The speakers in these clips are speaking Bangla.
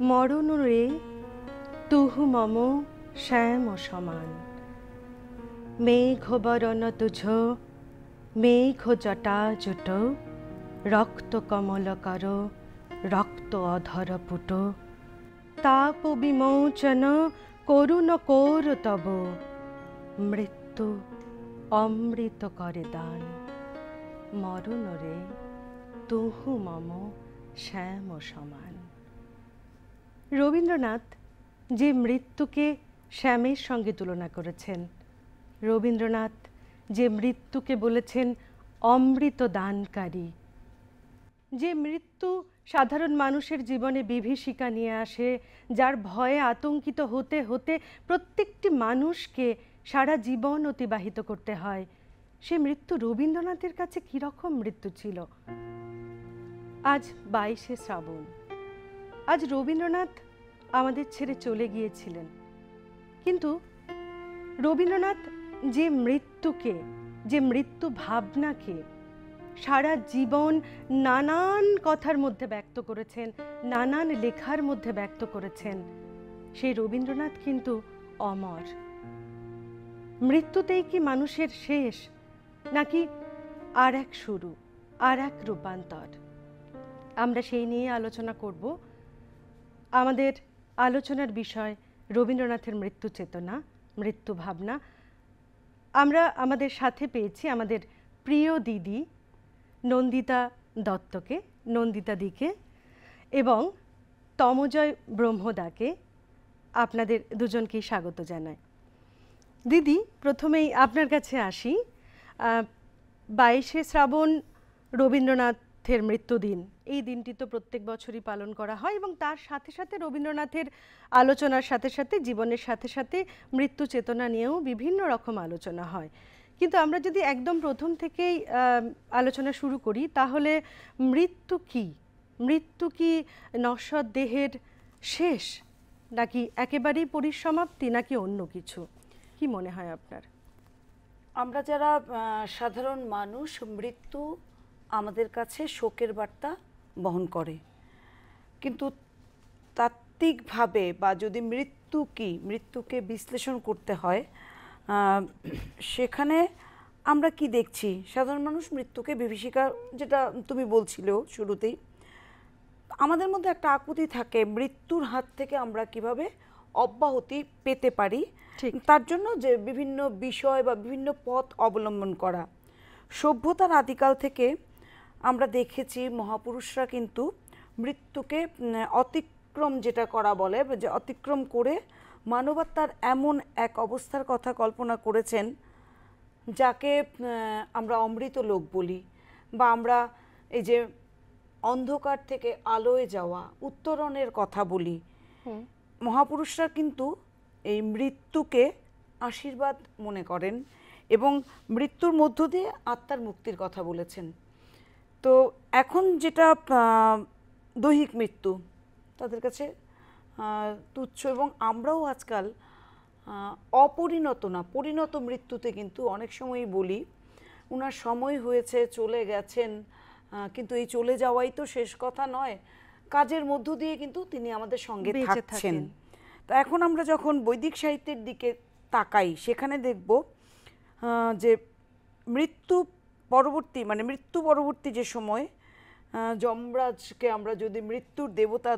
মরণ রে তুহু মম শ্যাম সমান, মেঘ বরণ তুঝ মেঘ জটা জুট, রক্ত কমল কর রক্ত অধর পুট, তাপ বিমোচন করুণ কোর তব, মৃত্যু অমৃত করে দান। মরণ রে তুহু মম শ্যাম সমান। রবীন্দ্রনাথ যে মৃত্যুকে শ্যামের সঙ্গে তুলনা করেছেন, রবীন্দ্রনাথ যে মৃত্যুকে বলেছেন অমৃত দানকারী, যে মৃত্যু সাধারণ মানুষের জীবনে বিভীষিকা নিয়ে আসে, যার ভয়ে আতঙ্কিত হতে হতে প্রত্যেকটি মানুষকে সারা জীবন অতিবাহিত করতে হয়, সে মৃত্যু রবীন্দ্রনাথের কাছে কীরকম মৃত্যু ছিল। আজ 22শে শ্রাবণ, আজ রবীন্দ্রনাথ আমাদের ছেড়ে চলে গিয়েছিলেন, কিন্তু রবীন্দ্রনাথ যে মৃত্যুকে, যে মৃত্যু ভাবনাকে সারা জীবন নানান কথার মধ্যে ব্যক্ত করেছেন, নানান লেখার মধ্যে ব্যক্ত করেছেন, সেই রবীন্দ্রনাথ কিন্তু অমর। মৃত্যুতেই কি মানুষের শেষ, নাকি আর এক শুরু, আর এক রূপান্তর? আমরা সেই নিয়ে আলোচনা করব। আমাদের আলোচনার বিষয় রবীন্দ্রনাথের মৃত্যু চেতনা, মৃত্যু ভাবনা। আমরা আমাদের সাথে পেয়েছি আমাদের প্রিয় দিদি নন্দিতা দত্তকে, নন্দিতা দিকে, এবং তমজয় ব্রহ্মদাকে। আপনাদের দুজনকেই স্বাগত জানাই। দিদি, প্রথমেই আপনার কাছে আসি। 22শে শ্রাবণ রবীন্দ্রনাথের মৃত্যুদিন। এই দিনটি তো প্রত্যেক বছরই পালন করা হয়, এবং তার সাথে সাথে রবীন্দ্রনাথের আলোচনার সাথে সাথে, জীবনের সাথে সাথে মৃত্যু চেতনা নিয়েও বিভিন্ন রকম আলোচনা হয়। কিন্তু আমরা যদি একদম প্রথম থেকেই আলোচনা শুরু করি, তাহলে মৃত্যু কি? মৃত্যু কি নশ্বর দেহের শেষ, নাকি একেবারেই পরিসমাপ্তি, নাকি অন্য কিছু? কি মনে হয় আপনার? আমরা যারা সাধারণ মানুষ, মৃত্যু আমাদের কাছে শোকের বার্তা বহন করে, কিন্তু তাত্ত্বিকভাবে বা যদি মৃত্যু কি, মৃত্যুকে বিশ্লেষণ করতে হয়, সেখানে আমরা কি দেখছি? সাধারণ মানুষ মৃত্যুকে বিভীষিকা, যেটা তুমি বলছিলে শুরুতেই, আমাদের মধ্যে একটা আকুতি থাকে মৃত্যুর হাত থেকে আমরা কিভাবে অব্যাহতি পেতে পারি, তার জন্য যে বিভিন্ন বিষয় বা বিভিন্ন পথ অবলম্বন করা। সভ্যতার আদিকাল থেকে আমরা দেখেছি মহাপুরুষরা কিন্তু মৃত্যুকে অতিক্রম, যেটা করা বলে, যে অতিক্রম করে মানবতার এমন এক অবস্থার কথা কল্পনা করেছেন যাকে আমরা অমৃত লোক বলি, বা আমরা এই যে অন্ধকার থেকে আলোয় যাওয়া, উত্তরণের কথা বলি। মহাপুরুষরা কিন্তু এই মৃত্যুকে আশীর্বাদ মনে করেন এবং মৃত্যুর মধ্য দিয়ে আত্মার মুক্তির কথা বলেছেন। তো এখন যেটা দৈহিক মৃত্যু তাদের কাছে তুচ্ছ, এবং আমরাও আজকাল অপরিণত না, পরিণত মৃত্যুতে কিন্তু অনেক সময়ই বলি ওনার সময় হয়েছে, চলে গেছেন, কিন্তু এই চলে যাওয়াই তো শেষ কথা নয়, কাজের মধ্য দিয়ে কিন্তু তিনি আমাদের সঙ্গে থাকছেন। তো এখন আমরা যখন বৈদিক সাহিত্যের দিকে তাকাই, সেখানে দেখব যে মৃত্যু পরবর্তী, মানে মৃত্যু পরবর্তী যে সময় যমরাজকে আমরা যদি মৃত্যুর দেবতা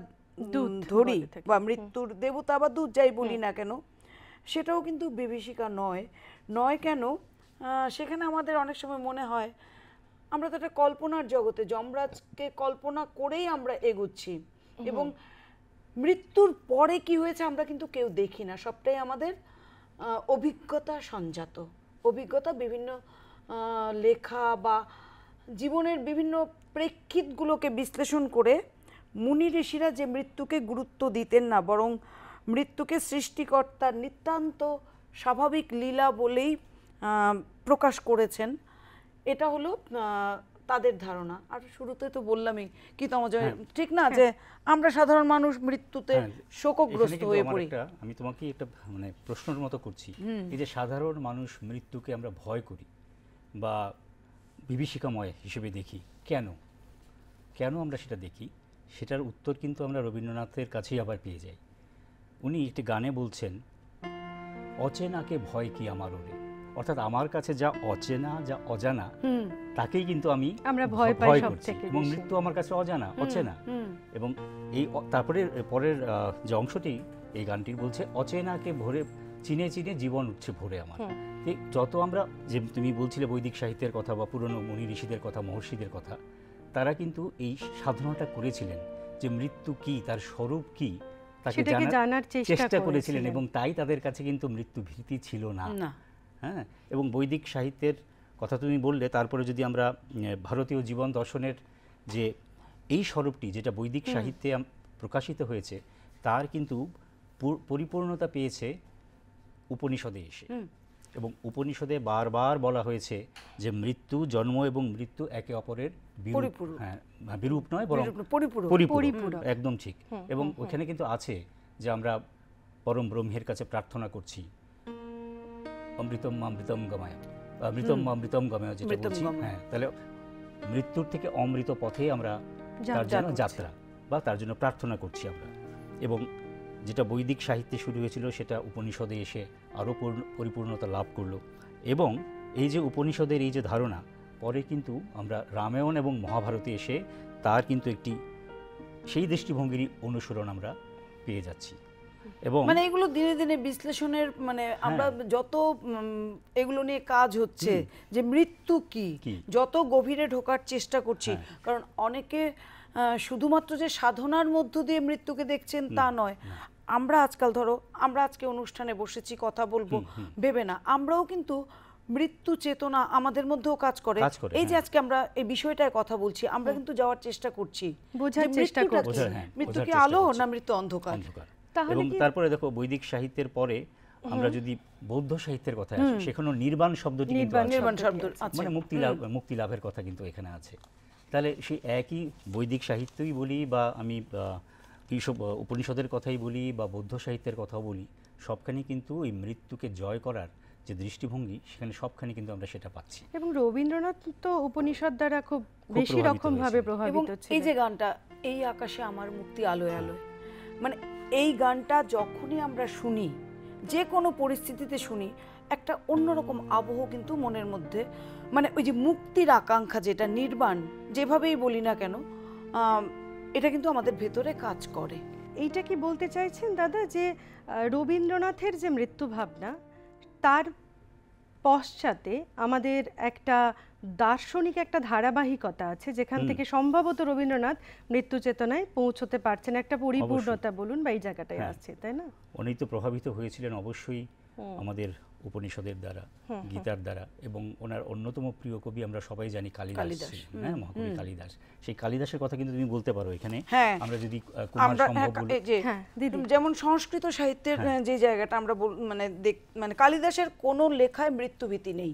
ধরি, বা মৃত্যুর দেবতা বা দূত যাই বলি না কেন, সেটাও কিন্তু বিভীষিকা নয় কেন? সেখানে আমাদের অনেক সময় মনে হয় আমরা তো একটা কল্পনার জগতে, যমরাজকে কল্পনা করেই আমরা এগোচ্ছি, এবং মৃত্যুর পরে কি হয়েছে আমরা কিন্তু কেউ দেখি না। সবটাই আমাদের অভিজ্ঞতা সঞ্জাত, অভিজ্ঞতা, বিভিন্ন লেখা বা জীবনের বিভিন্ন প্রেক্ষিতগুলোকে বিশ্লেষণ করে মুনি ঋষিরা যে মৃত্যুকে গুরুত্ব দিতেন না, বরং মৃত্যুকে সৃষ্টিকর্তার নিতান্ত স্বাভাবিক লীলা বলেই প্রকাশ করেছেন, এটা হলো তাদের ধারণা। আর শুরুতে তো বললামই কি তমজয়, ঠিক না, যে আমরা সাধারণ মানুষ মৃত্যুতে শোকগ্রস্ত হয়ে পড়ি। আমি তোমাকে একটা মানে প্রশ্নের মতো করছি, এই যে সাধারণ মানুষ মৃত্যুকে আমরা ভয় করি বা বিভীষিকাময় হিসেবে দেখি, কেন আমরা সেটা দেখি? সেটার উত্তর কিন্তু আমরা রবীন্দ্রনাথের কাছেই আবার পেয়ে যাই। উনি একটি গানে বলছেন, অচেনাকে ভয় কি আমার ওরে, অর্থাৎ আমার কাছে যা অচেনা, যা অজানা, তাকেই কিন্তু আমি আমরা ভয় পাই ভয় সব করছি, থেকে এবং বেশি। মৃত্যু আমার কাছে অজানা, অচেনা। এবং এই তারপরে পরের যে অংশটি এই গানটির বলছে, অচেনাকে ভরে চিনে চিনে জীবন উঠছে ভরে আমার। তো যত আমরা, যে তুমি বলছিলে বৈদিক সাহিত্যের কথা বা পুরনো মুনি ঋষিদের কথা, মহর্ষিদের কথা, তারা কিন্তু এই সাধনাটা করেছিলেন যে মৃত্যু কি, তার স্বরূপ কি, তাকে সেটাকে জানার চেষ্টা করেছিলেন, এবং তাই তাদের কাছে কিন্তু মৃত্যু ভীতি ছিল না। হ্যাঁ, এবং বৈদিক সাহিত্যের কথা তুমি বললে, তারপরে যদি আমরা ভারতীয় জীবন দর্শনের যে এই স্বরূপটি যেটা বৈদিক সাহিত্যে প্রকাশিত হয়েছে, তার কিন্তু পরিপূর্ণতা পেয়েছে উপনিষদে এসে। এবং উপনিষদে বারবার বলা হয়েছে যে মৃত্যু, জন্ম এবং মৃত্যু একে অপরের বিরূপ নয়, বরং পরিপূরক, একদম ঠিক। এবং ওখানে কিন্তু আছে যে আমরা পরম ব্রহ্মের কাছে প্রার্থনা করছি, অমৃতম অমৃতম গমায়, অমৃতম অমৃতম গমায়, যেটা বলছি। হ্যাঁ, তাহলে মৃত্যুর থেকে অমৃত পথে আমরা তার জন্য যাত্রা বা তার জন্য প্রার্থনা করছি আমরা। এবং যেটা বৈদিক সাহিত্যে শুরু হয়েছিল সেটা উপনিষদে এসে আরও পরিপূর্ণতা লাভ করলো। এবং এই যে উপনিষদের এই যে ধারণা, পরে কিন্তু আমরা রামায়ণ এবং মহাভারতে এসে তার কিন্তু একটি সেই দৃষ্টিভঙ্গির অনুসরণ আমরা পেয়ে যাচ্ছি। এবং মানে এগুলো দিনে দিনে বিশ্লেষণের, মানে আমরা যত এগুলো নিয়ে কাজ হচ্ছে যে মৃত্যু কি, যত গভীরে ঢোকার চেষ্টা করছি। কারণ অনেকে শুধুমাত্র যে সাধনার মধ্য দিয়ে মৃত্যুকে দেখছেন তা নয়। আমরা আজকাল ধরো, আমরা আজকে অনুষ্ঠানে বসেছি, কথা বলবো ভেবে না, আমরাও কিন্তু মৃত্যু চেতনা আমাদের মধ্যেও কাজ করে। এই যে আজকে আমরা এই বিষয়টায় কথা বলছি, আমরা কিন্তু যাওয়ার চেষ্টা করছি, বোঝার চেষ্টা করছি মৃত্যু কি আলো না মৃত্যু অন্ধকার। এবং তারপরে দেখো বৈদিক সাহিত্যের পরে আমরা যদি বৌদ্ধ সাহিত্যের কথা আসি, সেখানেও নির্বাণ শব্দটি কিন্তু মানে মুক্তি লাভের কথা কিন্তু এখানে আছে। তাহলে সেই একই বৈদিক সাহিত্যই বলি বা আমি এইসব উপনিষদের কথাই বলি বা বৌদ্ধ সাহিত্যের কথাও বলি, সবখানি কিন্তু এই মৃত্যুকে জয় করার যে দৃষ্টিভঙ্গি, সেখানে সবখানি কিন্তু আমরা সেটা পাচ্ছি। এবং রবীন্দ্রনাথ তো উপনিষদ দ্বারা খুব বেশি রকম ভাবে প্রভাবিত ছিলেন। এই যে গানটা, এই আকাশে আমার মুক্তি আলোয় আলোয়, মানে এই গানটা যখনই আমরা শুনি, যে কোনো পরিস্থিতিতে শুনি, একটা অন্যরকম আবহ কিন্তু মনের মধ্যে, মানে ওই যে মুক্তির আকাঙ্ক্ষা, যেটা নির্বাণ যেভাবেই বলি না কেন, এটা কিন্তু আমাদের ভেতরে কাজ করে। এইটা কি বলতে চাইছেন দাদা যে রবীন্দ্রনাথের যে মৃত্যু ভাবনা, তার পশ্চাতে আমাদের একটা দার্শনিক একটা ধারাবাহিকতা আছে, যেখান থেকে সম্ভবত রবীন্দ্রনাথ মৃত্যু চেতনায় পৌঁছতে পারছেন, একটা পরিপূর্ণতা বলুন বা এই জায়গাটায় আসছে, তাই না? উনি তো প্রভাবিত হয়েছিলেন অবশ্যই আমাদের উপনিষদের দ্বারা, গীতার দ্বারা। এবং ওনার অন্যতম প্রিয় কবি আমরা সবাই জানি কালিদাস, হ্যাঁ, মহাকবি কালিদাস। সেই কালিদাসের কথা কিন্তু তুমি বলতে পারো এখানে। আমরা যদি যেমন সংস্কৃত সাহিত্যের যে জায়গাটা আমরা মানে কালিদাসের কোনো লেখায় মৃত্যুভীতি নেই,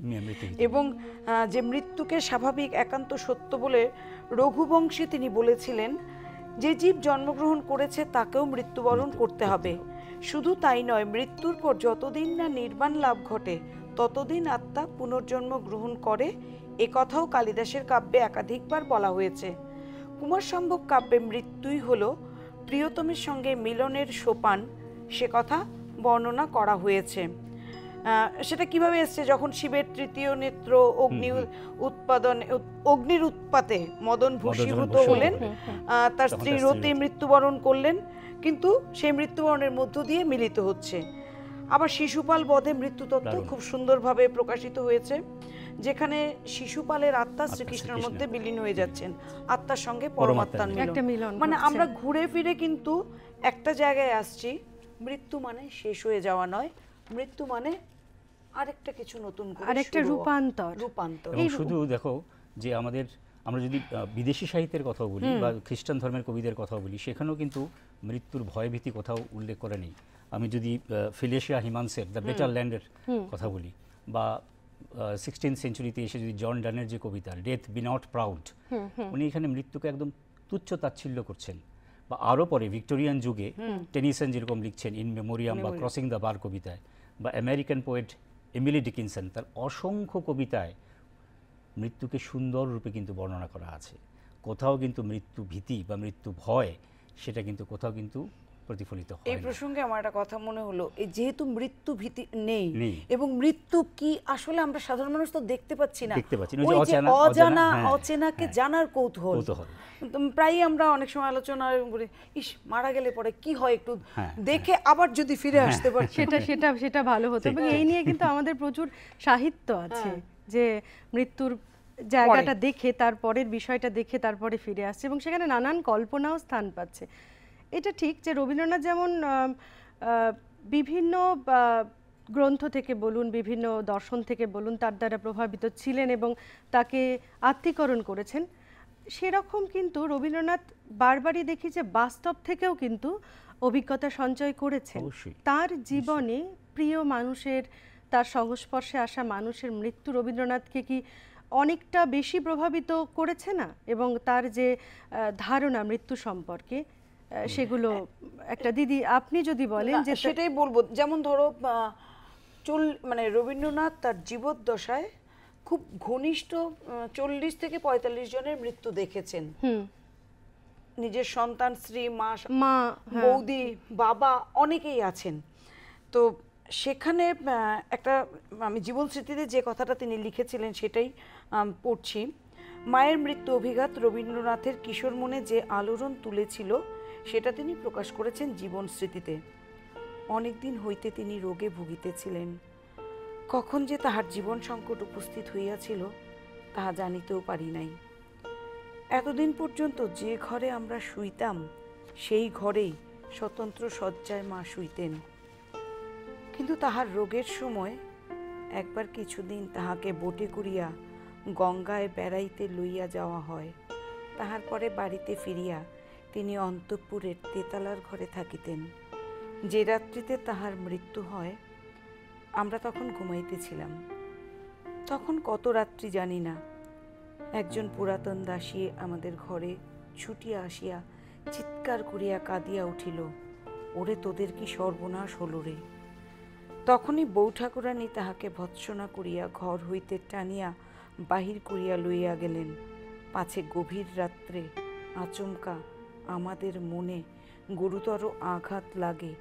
এবং যে মৃত্যুকে স্বাভাবিক একান্ত সত্য বলে রঘুবংশী তিনি বলেছিলেন, যে জীব জন্মগ্রহণ করেছে তাকেও মৃত্যুবরণ করতে হবে। শুধু তাই নয়, মৃত্যুর পর যতদিন না নির্বাণ লাভ ঘটে ততদিন আত্মা পুনর্জন্ম গ্রহণ করে, এ কথাও কালিদাসের কাব্যে একাধিকবার বলা হয়েছে। কুমার সম্ভব কাব্যে মৃত্যুই হলো প্রিয়তমের সঙ্গে মিলনের সোপান, সে কথা বর্ণনা করা হয়েছে। সেটা কিভাবে এসছে, যখন শিবের তৃতীয় নেত্র অগ্নির উৎপাতে মদন ভূষীভূত হলেন, তার স্ত্রী রতি মৃত্যুবরণ করলেন, কিন্তু সেই মৃত্যুবরণের মধ্য দিয়ে মিলিত হচ্ছে। আবার শিশুপাল বধে মৃত্যুতত্ত্ব খুব সুন্দরভাবে প্রকাশিত হয়েছে, যেখানে শিশুপালের আত্মা শ্রীকৃষ্ণের মধ্যে বিলীন হয়ে যাচ্ছেন, আত্মার সঙ্গে পরমাত্মার মিলন। মানে আমরা ঘুরে ফিরে কিন্তু একটা জায়গায় আসছি, মৃত্যু মানে শেষ হয়ে যাওয়া নয়, মৃত্যু মানে আরেকটা কিছু নতুন করে আরেকটা রূপান্তর। এবং শুধু দেখো যে আমরা যদি বিদেশি সাহিত্যের কথা বলি বা খ্রিস্টান ধর্মের কবিদের কথা বলি, সেখানেও কিন্তু মৃত্যুর ভয়ভীতি কোথাও উল্লেখ করে নেই। আমি যদি ফিলেশিয়া হিমান্সের দ্য বেটার ল্যান্ডের কথা বলি, বা 16th সেঞ্চুরিতে এসে যদি জন ডানের যে কবিতা ডেথ বি নট প্রাউড, উনি এখানে মৃত্যুকে একদম তুচ্ছ তাচ্ছিল্য করছেন। বা আরও পরে ভিক্টোরিয়ান যুগে টেনিসন যেরকম লিখছেন ইন মেমোরিয়াম বা ক্রসিং দ্য বার কবিতায়, বা আমেরিকান পোয়েট এমিলি ডিকিনসন তার অসংখ্য কবিতায় মৃত্যুকে সুন্দর রূপে কিন্তু বর্ণনা করা আছে। কোথাও কিন্তু মৃত্যু ভীতি বা মৃত্যু ভয় সেটা কিন্তু কোথাও কিন্তু প্রতিফলিত হয় এই না। প্রসঙ্গে আমার একটা কথা মনে হলো, এই যেহেতু মৃত্যু ভীতি নেই নেই। এবং মৃত্যু কি আসলে আমরা সাধারণ মানুষ তো দেখতে পাচ্ছি না, দেখতে পাচ্ছি না, ওই ওই যে যে অজানা, হ্যাঁ, অচেনাকে হ্যাঁ, জানার কৌতূহল। কৌতূহল। প্রায়ই আমরা অনেক সময় আলোচনা করি, ইস মারা গেলে পরে কি হয় একটু হ্যাঁ, দেখে আবার যদি ফিরে আসতে পারি। সেটা ভালো হতো। এবং এই নিয়ে কিন্তু আমাদের প্রচুর সাহিত্য আছে যে মৃত্যুর জায়গাটা দেখে তারপরের বিষয়টা দেখে তারপরে ফিরে আসছে, এবং সেখানে নানান কল্পনাও স্থান পাচ্ছে। এটা ঠিক যে রবীন্দ্রনাথ যেমন বিভিন্ন গ্রন্থ থেকে বলুন, বিভিন্ন দর্শন থেকে বলুন, তার দ্বারা প্রভাবিত ছিলেন এবং তাকে আত্মীকরণ করেছেন, সেরকম কিন্তু রবীন্দ্রনাথ বারবারই দেখি যে বাস্তব থেকেও কিন্তু অভিজ্ঞতা সঞ্চয় করেছেন। অবশ্যই। তার জীবনে প্রিয় মানুষের, তার সংস্পর্শে আসা মানুষের মৃত্যু রবীন্দ্রনাথকে কি অনেকটা বেশি প্রভাবিত করেছে না? এবং তার যে ধারণা মৃত্যু সম্পর্কে, সেগুলো একটা দিদি আপনি যদি বলেন যে সেটাই বলবো। যেমন ধরো মানে রবীন্দ্রনাথ তার জীবদ্দশায় খুব ঘনিষ্ঠ 40 থেকে 45 জনের মৃত্যু দেখেছেন। নিজের সন্তান, স্ত্রী, মা, বৌদি, বাবা অনেকেই আছেন। তো সেখানে একটা আমি জীবন স্মৃতিতে যে কথাটা তিনি লিখেছিলেন সেটাই পড়ছি। মায়ের মৃত্যু অভিঘাত রবীন্দ্রনাথের কিশোর মনে যে আলোড়ন তুলেছিল সেটা তিনি প্রকাশ করেছেন জীবন স্মৃতিতে। অনেকদিন হইতে তিনি রোগে ভুগিতেছিলেন। কখন যে তাহার জীবন সংকট উপস্থিত হইয়াছিল তাহা জানিতেও পারি নাই। এতদিন পর্যন্ত যে ঘরে আমরা শুইতাম সেই ঘরেই স্বতন্ত্র শয্যায় মা শুইতেন। কিন্তু তাহার রোগের সময় একবার কিছুদিন তাহাকে বোটে করিয়া গঙ্গায় বেড়াইতে লইয়া যাওয়া হয়। তাহার পরে বাড়িতে ফিরিয়া তিনি অন্তঃপুরের তেতালার ঘরে থাকিতেন। যে রাত্রিতে তাহার মৃত্যু হয় আমরা তখন ঘুমাইতেছিলাম। তখন কত রাত্রি জানি না, একজন পুরাতন দাসী আমাদের ঘরে ছুটিয়া আসিয়া চিৎকার করিয়া কাঁদিয়া উঠিল, ওরে তোদের কি সর্বনাশ হলো রে। তখনই বউ ঠাকুরানী তাহাকে ভৎসনা করিয়া ঘর হইতে টানিয়া বাহির করিয়া লইয়া গেলেন, পাছে গভীর রাত্রে আচমকা আমাদের মনে গুরুতর আঘাত লাগে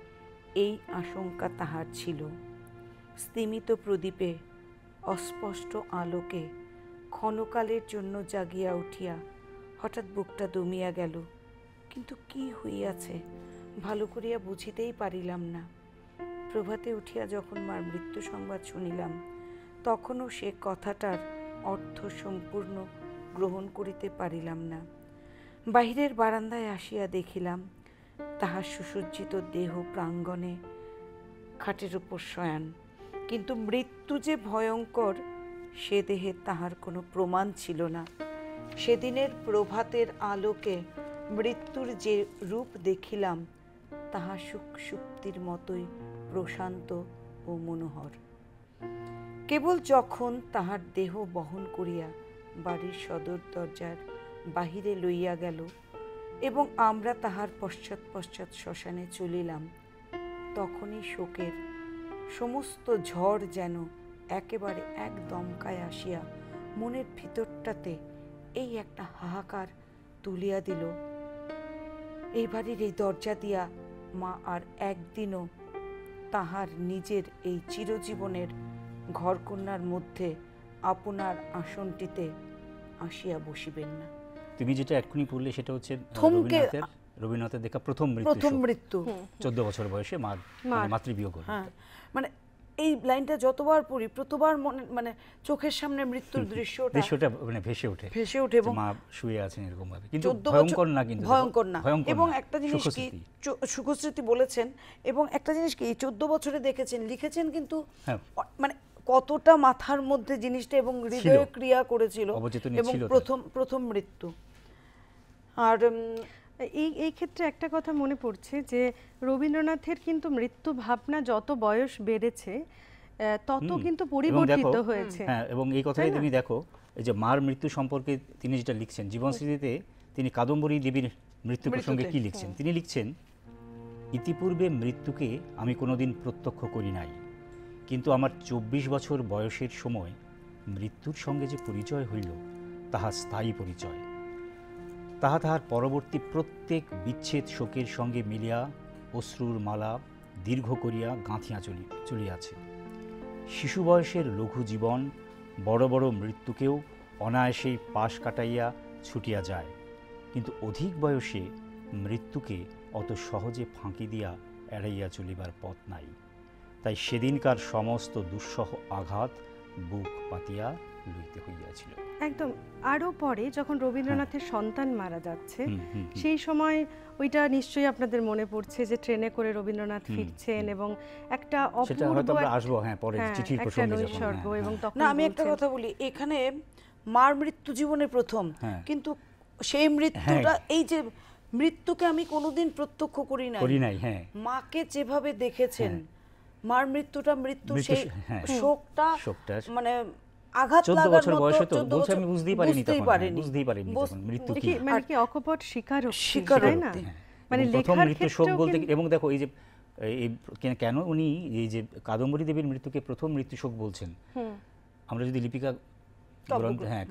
এই আশঙ্কা তাহার ছিল। স্তিমিত প্রদীপে অস্পষ্ট আলোকে ক্ষণকালের জন্য জাগিয়া উঠিয়া হঠাৎ বুকটা দমিয়া গেল, কিন্তু কি হইয়াছে ভালো করিয়া বুঝিতেই পারিলাম না। প্রভাতে উঠিয়া যখন মার মৃত্যু সংবাদ শুনিলাম তখনও সে কথাটার অর্থ সম্পূর্ণ গ্রহণ করিতে পারিলাম না। বাহিরের বারান্দায় আসিয়া দেখিলাম তাহার সুসজ্জিত দেহ প্রাঙ্গণে খাটের উপর শয়ান, কিন্তু মৃত্যু যে ভয়ঙ্কর সে দেহে তাহার কোনো প্রমাণ ছিল না। সেদিনের প্রভাতের আলোকে মৃত্যুর যে রূপ দেখিলাম তাহা সুখসুপ্তির মতোই প্রশান্ত ও মনোহর। কেবল যখন তাহার দেহ বহন করিয়া বাড়ির সদর দরজার বাহিরে লইয়া গেল এবং আমরা তাহার পশ্চাৎ পশ্চাৎ শ্মশানে চলিলাম, তখনই শোকের সমস্ত ঝড় যেন একেবারে এক দমকায় আসিয়া মনের ভিতরটাতে এই একটা হাহাকার তুলিয়া দিল। এই বাড়ির এই দরজা দিয়া মা আর একদিনও তাহার নিজের এই চিরজীবনের ঘরকন্যার মধ্যে আপনার আসনটিতে আসিয়া বসিবেন না। তুমি যেটা এক্ষুনি পড়লে সেটা হচ্ছে রবীন্দ্রনাথের দেখা প্রথম মৃত্যু। 14 বছর বয়সে মাতৃবিয়োগ। হ্যাঁ, মানে এই লাইনটা যতবার পড়ি প্রতবার মানে চোখের সামনে মৃত্যুর দৃশ্যটা মানে ভেসে ওঠে এবং মা শুয়ে আছেন এরকম ভাবে, কিন্তু ভয়ঙ্কর না, কিন্তু ভয়ঙ্কর না। এবং একটা জিনিস কি সুখস্মৃতি বলেছেন, এবং একটা জিনিস কি 14 বছরে দেখেছেন, লিখেছেন, কিন্তু মানে কতটা মাথার মধ্যে জিনিসটা এবং হৃদয়ে ক্রিয়া করেছিল, এবং প্রথম মৃত্যু। আর এই ক্ষেত্রে একটা কথা মনে পড়ছে যে রবীন্দ্রনাথের কিন্তু মৃত্যু ভাবনা যত বয়স বেড়েছে তত কিন্তু পরিবর্তিত হয়েছে। হ্যাঁ, এবং এই কথাই তুমি দেখো, এই যে মার মৃত্যু সম্পর্কে তিনি যেটা লিখছেন জীবন স্মৃতিতে, তিনি কাদম্বরী দেবীর মৃত্যু প্রসঙ্গে কি লিখছেন, তিনি লিখছেন, ইতিপূর্বে মৃত্যুকে আমি কোনোদিন প্রত্যক্ষ করি নাই, কিন্তু আমার 24 বছর বয়সের সময় মৃত্যুর সঙ্গে যে পরিচয় হইল তাহা স্থায়ী পরিচয়। তাহা তাহার পরবর্তী প্রত্যেক বিচ্ছেদ শোকের সঙ্গে মিলিয়া অশ্রুর মালা দীর্ঘ করিয়া গাঁথিয়া চলিয়াছে। শিশু বয়সের লঘু জীবন বড় বড় মৃত্যুকেও অনায়াসেই পাশ কাটাইয়া ছুটিয়া যায়, কিন্তু অধিক বয়সে মৃত্যুকে অত সহজে ফাঁকি দিয়া এড়াইয়া চলিবার পথ নাই। তাই সেদিনকার সমস্ত দুঃসহ আঘাত বুক পাতিয়া লইতে হইয়াছিল। একদম। আরও পরে যখন রবীন্দ্রনাথের সন্তান মারা যাচ্ছে, সেই সময় ওইটা নিশ্চয়ই আপনাদের মনে পড়ছে যে ট্রেনে করে রবীন্দ্রনাথ ফিরছেন এবং একটা সেটা হয়তো আমরা আসবো পরে চিঠির প্রসঙ্গে নৈসর্গ, এবং তখন না, আমি একটা কথা বলি, এখানে মার মৃত্যু জীবনে প্রথম, কিন্তু সেই মৃত্যুটা, এই যে মৃত্যুকে আমি কোনোদিন প্রত্যক্ষ করি নাই, মাকে যেভাবে দেখেছেন, মার মৃত্যুটা, সেই শোকটা, মানে আঘাত লাগার মতো। 14 বছর বয়সে তো বলছে আমি বুঝতেই পারিনি মৃত্যু কি, মানে কি অকপট স্বীকারোক্তি, তাই না? মানে প্রথম মৃত্যু শোক বলতে, এবং দেখো এই যে কেন উনি এই যে কাদম্বরী দেবীর মৃত্যুকে প্রথম মৃত্যু শোক বলছেন, আমরা যদি লিপিকা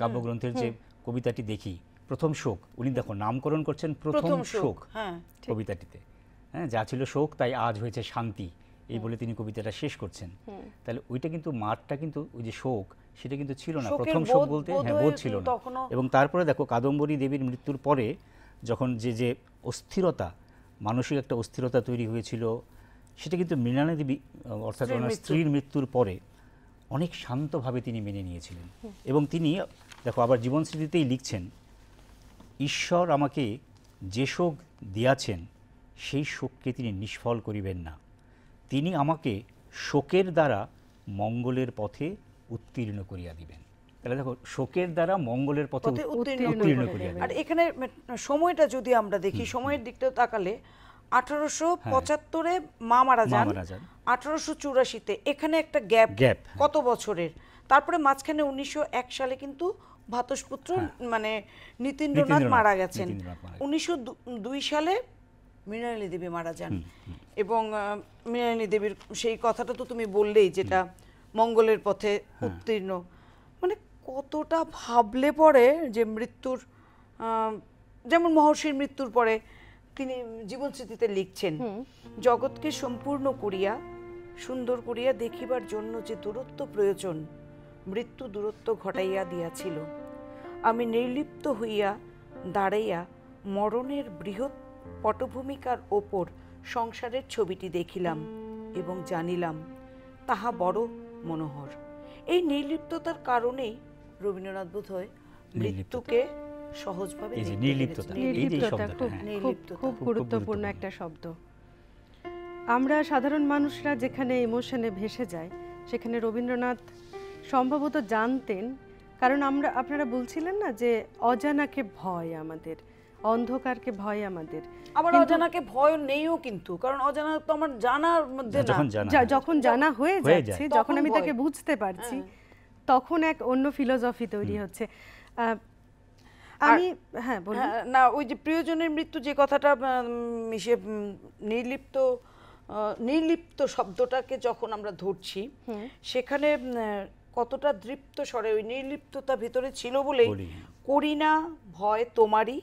কাব্যগ্রন্থের যে কবিতাটি দেখি, প্রথম শোক, উনি দেখো নামকরণ করছেন প্রথম শোক কবিতাটিতে। যা ছিল শোক তাই আজ হয়েছে শান্তি, এই বলে তিনি কবিতাটা শেষ করছেন। তাহলে ওইটা কিন্তু মারটা কিন্তু ওই যে শোক, সেটা কিন্তু ছিল না প্রথম শোক বলতে, বোধ ছিল না। এবং তারপরে দেখো কাদম্বরী দেবীর মৃত্যুর পরে যখন যে অস্থিরতা, মানসিক একটা অস্থিরতা তৈরি হয়েছিল, সেটা কিন্তু মৃণালী দেবী অর্থাৎ ওনার স্ত্রীর মৃত্যুর পরে অনেক শান্তভাবে তিনি মেনে নিয়েছিলেন। এবং তিনি দেখো আবার জীবন স্মৃতিতেই লিখছেন, ঈশ্বর আমাকে যে শোক দিয়াছেন সেই শোককে তিনি নিষ্ফল করিবেন না, তিনি আমাকে শোকের দ্বারা মঙ্গলের পথে উত্তীর্ণ করিয়া দিবেন। তাহলে দেখো শোকের দ্বারা মঙ্গলের পথে উত্তীর্ণ করিয়া দিবেন। আর এখানে সময়টা যদি আমরা দেখি, সময়ের দিকটা তাকালে 1875-এ মা মারা যান, 1884-তে এখানে একটা গ্যাপ কত বছরের, তারপরে মাঝখানে 1901 সালে কিন্তু ভ্রাতুষ্পুত্র মানে নীতিন্দ্রনাথ মারা গেছেন, 1902 সালে মৃণালী দেবী মারা যান। এবং মৃণালী দেবীর সেই কথাটা তো তুমি বললেই, যেটা মঙ্গলের পথে উত্তীর্ণ, মানে কতটা ভাবলে পরে যে মৃত্যুর, যেমন মহর্ষির মৃত্যুর পরে তিনি জীবন স্মৃতিতে লিখছেন, জগৎকে সম্পূর্ণ করিয়া সুন্দর করিয়া দেখিবার জন্য যে দূরত্ব প্রয়োজন, মৃত্যু দূরত্ব ঘটাইয়া দিয়াছিল। আমি নির্লিপ্ত হইয়া দাঁড়াইয়া মরণের বৃহৎ পটভূমিকার ওপর সংসারের ছবিটি দেখিলাম এবং জানিলাম তাহা বড় মনোহর। এই নির্লিপ্ততার কারণেই রবীন্দ্রনাথ বোধহয় মৃত্যুকে সহজভাবে নির্লিপ্ততা খুব গুরুত্বপূর্ণ একটা শব্দ। আমরা সাধারণ মানুষরা যেখানে ইমোশনে ভেসে যায়, সেখানে রবীন্দ্রনাথ সম্ভবত জানতেন, কারণ আপনারা বলছিলেন না যে অজানাকে ভয় আমাদের, অন্ধকারকে ভয় আমাদের, আবার অজানাকে ভয় নেইও কিন্তু, কারণ অজানা তো আমার জানার মধ্যে না, যখন জানা হয়ে যাচ্ছে, যখন আমি তাকে বুঝতে পারছি, তখন এক অন্য ফিলোসফি তৈরি হচ্ছে। আমি না, ওই যে প্রিয়জনের মৃত্যু যে কথাটা মিশে, নির্লিপ্ত শব্দটাকে যখন আমরা ধরছি, সেখানে কতটা দৃপ্ত স্বরে ওই নির্লিপ্ততা ভিতরে ছিল বলেই, করি না ভয় তোমারই,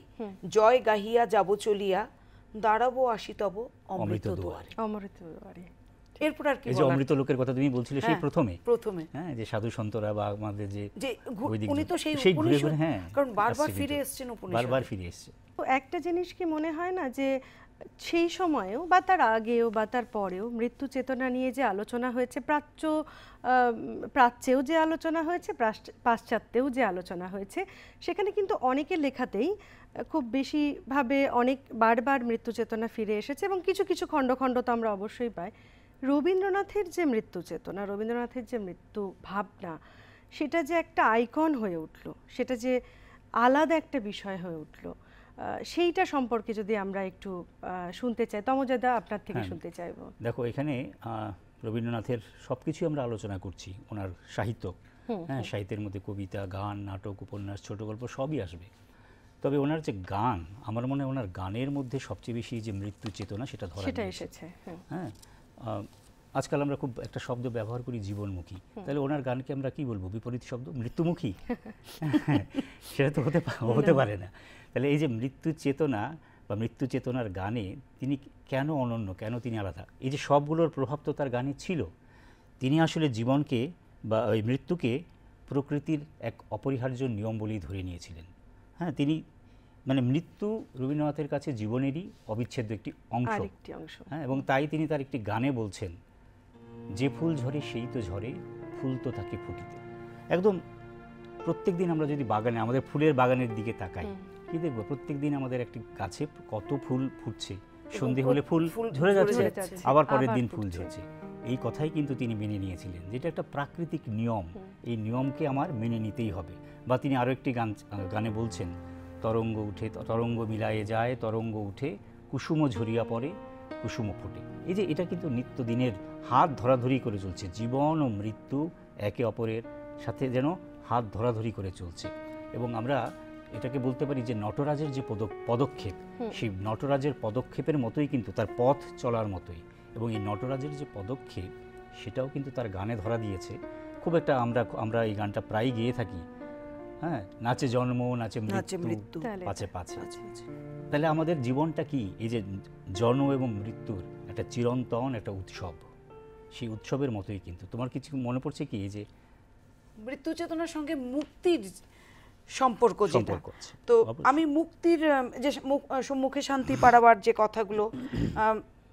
জয় গাহিয়া যাব চলিয়া, দাঁড়াবো আসি তব অমৃত দুয়ারে। এরপর আর কি, এই যে অমৃত লোকের কথা তুমি বলছিলে, সেই প্রথমে হ্যাঁ, যে সাধু সন্তরা বা আমাদের যে উনি তো সেই কারণ বারবার ফিরে এসেছেন, বারবার ফিরে এসেছে। তো একটা জিনিস কি মনে হয় না যে সেই সময়েও বা তার আগেও বা তার পরেও মৃত্যু চেতনা নিয়ে যে আলোচনা হয়েছে, প্রাচ্যেও যে আলোচনা হয়েছে, পাশ্চাত্যেও যে আলোচনা হয়েছে, সেখানে কিন্তু অনেকের লেখাতেই খুব বেশিভাবে অনেক বারবার মৃত্যু চেতনা ফিরে এসেছে, এবং কিছু কিছু খণ্ড খণ্ড তো আমরা অবশ্যই পাই। রবীন্দ্রনাথের যে মৃত্যু চেতনা, রবীন্দ্রনাথের যে মৃত্যু ভাবনা, সেটা যে একটা আইকন হয়ে উঠল, সেটা যে আলাদা একটা বিষয় হয়ে উঠল, সেইটা সম্পর্কে যদি আমরা একটু শুনতে চাই, তমোজাদা আপনার থেকে শুনতে চাইব। দেখো এখানে রবীন্দ্রনাথের সবকিছু আমরা আলোচনা করছি, ওনার সাহিত্য, হ্যাঁ, সাহিত্যের মধ্যে কবিতা, গান, নাটক, উপন্যাস, ছোট গল্প সবই আসবে। তবে ওনার যে গান, আমার মনে হয় ওনার গানের মধ্যে সবচেয়ে বেশি যে মৃত্যু চেতনা সেটা ধরা এসেছে। হ্যাঁ, আজকাল আমরা খুব একটা শব্দ ব্যবহার করি জীবনমুখী, তাহলে ওনার গানকে আমরা কি বলবো, বিপরীত শব্দ, মৃত্যুমুখী? সেটা তো হতে পারে না। তাহলে এই যে মৃত্যু চেতনা বা মৃত্যু চেতনার গানে তিনি কেন অনন্য, কেন তিনি আলাদা, এই যে সবগুলোর প্রভাব তো তার গানে ছিল। তিনি আসলে জীবনকে বা ওই মৃত্যুকে প্রকৃতির এক অপরিহার্য নিয়ম বলেই ধরে নিয়েছিলেন। হ্যাঁ, তিনি মানে মৃত্যু রবীন্দ্রনাথের কাছে জীবনেরই অবিচ্ছেদ্য একটি অংশ। আরেকটি অংশ। হ্যাঁ, এবং তাই তিনি তার একটি গানে বলছেন, যে ফুল ঝরে সেই তো ঝরে, ফুল তো থাকে ফুটিতে। একদম প্রত্যেক দিন আমরা যদি বাগানে, আমাদের ফুলের বাগানের দিকে তাকাই, কি দেখবো প্রত্যেক দিন আমাদের একটি গাছে কত ফুল ফুটছে, সন্ধে হলে ফুল ঝরে যাচ্ছে, আবার পরের দিন ফুল ঝরছে। এই কথাই কিন্তু তিনি মেনে নিয়েছিলেন, যেটা একটা প্রাকৃতিক নিয়ম, এই নিয়মকে আমার মেনে নিতেই হবে। বা তিনি আরও একটি গানে বলছেন, তরঙ্গ উঠে তরঙ্গ মিলায়ে যায়, তরঙ্গ উঠে কুসুম ঝরিয়া পড়ে, কুসুম ফোটে। এই যে এটা কিন্তু নিত্যদিনের হাত ধরাধরি করে চলছে, জীবন ও মৃত্যু একে অপরের সাথে যেন হাত ধরাধরি করে চলছে। এবং আমরা এটাকে বলতে পারি যে নটরাজের যে পদক্ষেপ, সেই নটরাজের পদক্ষেপের মতোই কিন্তু তার পথ চলার মতোই। এবং এই নটরাজের যে পদক্ষেপ সেটাও কিন্তু তার গানে ধরা দিয়েছে। খুব একটা আমরা এই গানটা প্রায় গেয়ে থাকি, হ্যাঁ, নাচে জন্ম নাচে মৃত্যু পাছে পাছে। তাহলে আমাদের জীবনটা কি, এই যে জন্ম এবং মৃত্যুর একটা চিরন্তন একটা উৎসব, সেই উৎসবের মতোই কিন্তু। তোমার কিছু মনে পড়ছে কি এই যে মৃত্যু চেতনার সঙ্গে মুক্তির সম্পর্ক যেটা, তো আমি মুক্তির যে মুখে শান্তি পাড়াবার যে কথাগুলো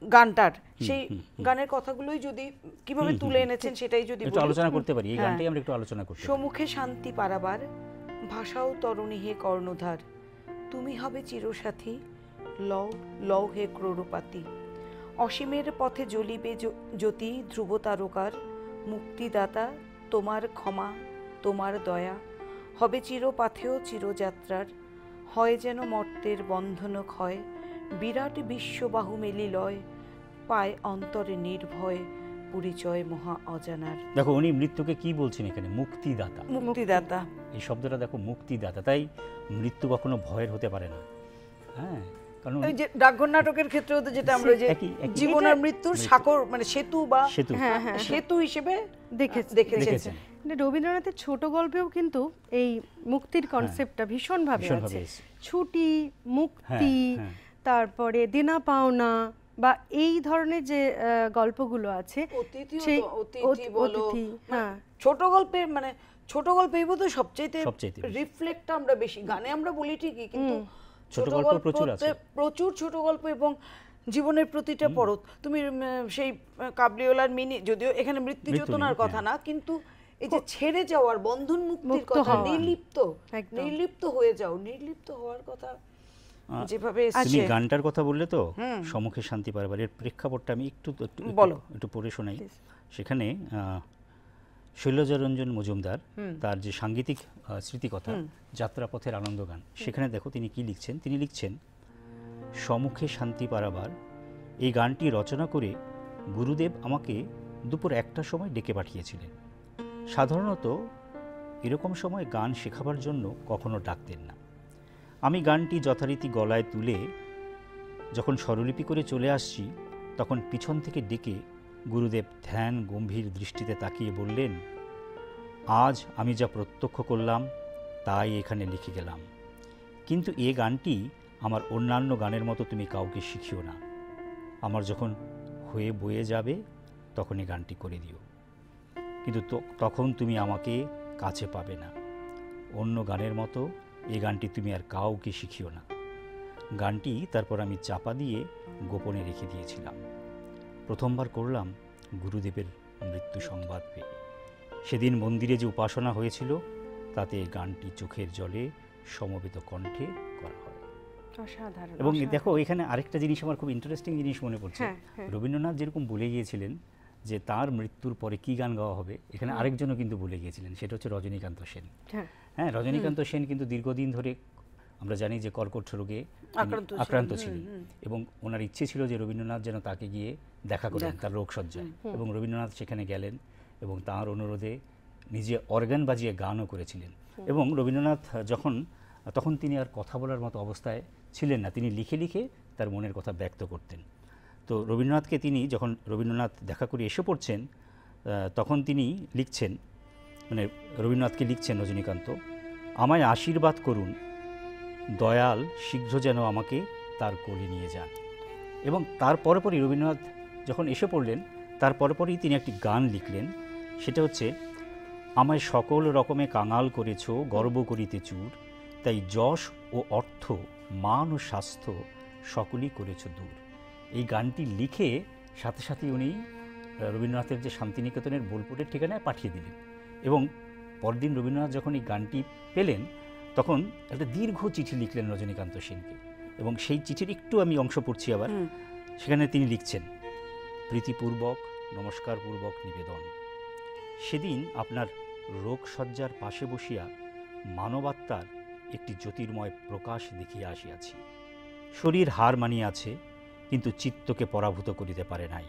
গানটার, সেই গানের কথাগুলোই যদি কিভাবে তুলে এনেছেন সেটাই যদি একটু আলোচনা করতে পারি, এই গানটাই আমরা একটু আলোচনা করতে পারি। সম্মুখে শান্তি পাড়াবার ভাষাও তরণী হে কর্ণধার, তুমি হবে চিরসাথী, লও লও হে ক্রোড়পাতি, অসীমের পথে জ্বলিবে জ্যোতি ধ্রুব তারকার, মুক্তিদাতা তোমার ক্ষমা তোমার দয়া, হবে চিরপাথেয় চিরযাত্রার, হয় যেন মর্তের বন্ধন ক্ষয়, বিরাট বিশ্ববাহু মেলি লয়, পায় অন্তরে নির্ভয় পরিচয় মহা অজানার। দেখো উনি মৃত্যুকে কি বলছেন এখানে, মুক্তিদাতা। মুক্তিদাতা এই শব্দটা দেখো, মুক্তিদাতা। তাই মৃত্যু কখনো ভয়ের হতে পারে না। হ্যাঁ, কারণ ওই যে ডাকঘর নাটকের ক্ষেত্রেও তো যেটা আমরা যে জীবন আর মৃত্যুর সাঁকর মানে সেতু বা সেতু হিসেবে দেখেছেন। রবীন্দ্রনাথের ছোট গল্পেও কিন্তু এই মুক্তির কনসেপ্টটা ভীষণভাবে আছে। ছুটি, মুক্তি, তারপরে দেনা পাওনা বা এই ধরনের যে গল্পগুলো আছে, সেই অতিথি, হ্যাঁ, ছোট গল্পে মানে ছোট গল্পে বোধহয় সবচেয়ে রিফ্লেক্ট আমরা বেশি, গানে আমরা বলি ঠিকই, কিন্তু ছোট গল্প প্রচুর ছোট গল্প এবং জীবনের প্রতিটা পরত। তুমি সেই কাবলিওয়ালার মিনি, যদিও এখানে মৃত্যু চেতনার কথা না, কিন্তু এই যে ছেড়ে যাওয়ার বন্ধন মুক্তির কথা, নির্লিপ্ত হয়ে যাও, নির্লিপ্ত হওয়ার কথা যেভাবে তুমি গানটার কথা বললে তো, সম্মুখে শান্তি পাড়াবার, এর প্রেক্ষাপটটা আমি একটু পড়ে শোনাই। সেখানে শৈলজারঞ্জন মজুমদার তার যে সাংগীতিক স্মৃতিকথা যাত্রাপথের আনন্দ গান, সেখানে দেখো তিনি কি লিখছেন। তিনি লিখছেন, সম্মুখে শান্তি পাড়াবার এই গানটি রচনা করে গুরুদেব আমাকে দুপুর 1টার সময় ডেকে পাঠিয়েছিলেন। সাধারণত এরকম সময় গান শেখাবার জন্য কখনো ডাকতেন না। আমি গানটি যথারীতি গলায় তুলে যখন স্বরলিপি করে চলে আসছি, তখন পিছন থেকে ডেকে গুরুদেব ধ্যান গম্ভীর দৃষ্টিতে তাকিয়ে বললেন, আজ আমি যা প্রত্যক্ষ করলাম তাই এখানে লিখে গেলাম, কিন্তু এ গানটি আমার অন্যান্য গানের মতো তুমি কাউকে শিখিও না। আমার যখন হয়ে বয়ে যাবে তখন এই গানটি করে দিও, কিন্তু তখন তুমি আমাকে কাছে পাবে না। অন্য গানের মতো এই গানটি তুমি আর কাউকে শিখিও না। গানটি তারপর আমি চাপা দিয়ে গোপনে রেখে দিয়েছিলাম। প্রথমবার করলাম গুরুদেবের মৃত্যু সংবাদ পেয়ে। সেদিন মন্দিরে যে উপাসনা হয়েছিল তাতে এই গানটি চোখের জলে সমবেত কণ্ঠে করা হয়। এবং দেখো এখানে আরেকটা জিনিস আমার খুব ইন্টারেস্টিং জিনিস মনে পড়ছে। রবীন্দ্রনাথ যেরকম বলে গিয়েছিলেন যে তার মৃত্যুর পরে কি গান গাওয়া হবে, এখানে আরেকজনও কিন্তু বলে গিয়েছিলেন, সেটা হচ্ছে রজনীকান্ত সেন। হ্যাঁ, রজনীকান্ত সেন কিন্তু দীর্ঘদিন ধরে আমরা জানি যে কর্কট রোগে আক্রান্ত ছিলেন, এবং ওনার ইচ্ছে ছিল যে রবীন্দ্রনাথ যেন তাকে গিয়ে দেখা করেন তার রোগশয্যায়, এবং রবীন্দ্রনাথ সেখানে গেলেন এবং তাঁর অনুরোধে নিজে অর্গান বাজিয়ে গানও করেছিলেন। এবং রবীন্দ্রনাথ তখন তিনি আর কথা বলার মতো অবস্থায় ছিলেন না, তিনি লিখে লিখে তার মনের কথা ব্যক্ত করতেন। তো রবীন্দ্রনাথকে তিনি যখন রবীন্দ্রনাথ দেখা করে এসে পড়ছেন, তখন তিনি লিখছেন, মানে রবীন্দ্রনাথকে লিখছেন রজনীকান্ত, আমায় আশীর্বাদ করুন, দয়াল শীঘ্র যেন আমাকে তার কোলে নিয়ে যান। এবং তার পরপরই রবীন্দ্রনাথ যখন এসে পড়লেন তার পরপরই তিনি একটি গান লিখলেন, সেটা হচ্ছে আমায় সকল রকমে কাঙাল করেছ গর্ব করিতে চুর, তাই যশ ও অর্থ মান ও স্বাস্থ্য সকলই করেছ দূর। এই গানটি লিখে সাথে সাথে উনি রবীন্দ্রনাথের যে শান্তিনিকেতনের বোলপুরের ঠিকানায় পাঠিয়ে দিলেন। এবং পরদিন রবীন্দ্রনাথ যখন এই গানটি পেলেন তখন একটা দীর্ঘ চিঠি লিখলেন রজনীকান্ত সেনকে, এবং সেই চিঠির একটু আমি অংশ পড়ছি আবার। সেখানে তিনি লিখছেন, প্রীতিপূর্বক নমস্কারপূর্বক নিবেদন, সেদিন আপনার রোগশয্যার পাশে বসিয়া মানবাত্মার একটি জ্যোতির্ময় প্রকাশ দেখিয়া আসিয়াছি। শরীর হার মানিয়াছে, কিন্তু চিত্তকে পরাভূত করিতে পারে নাই।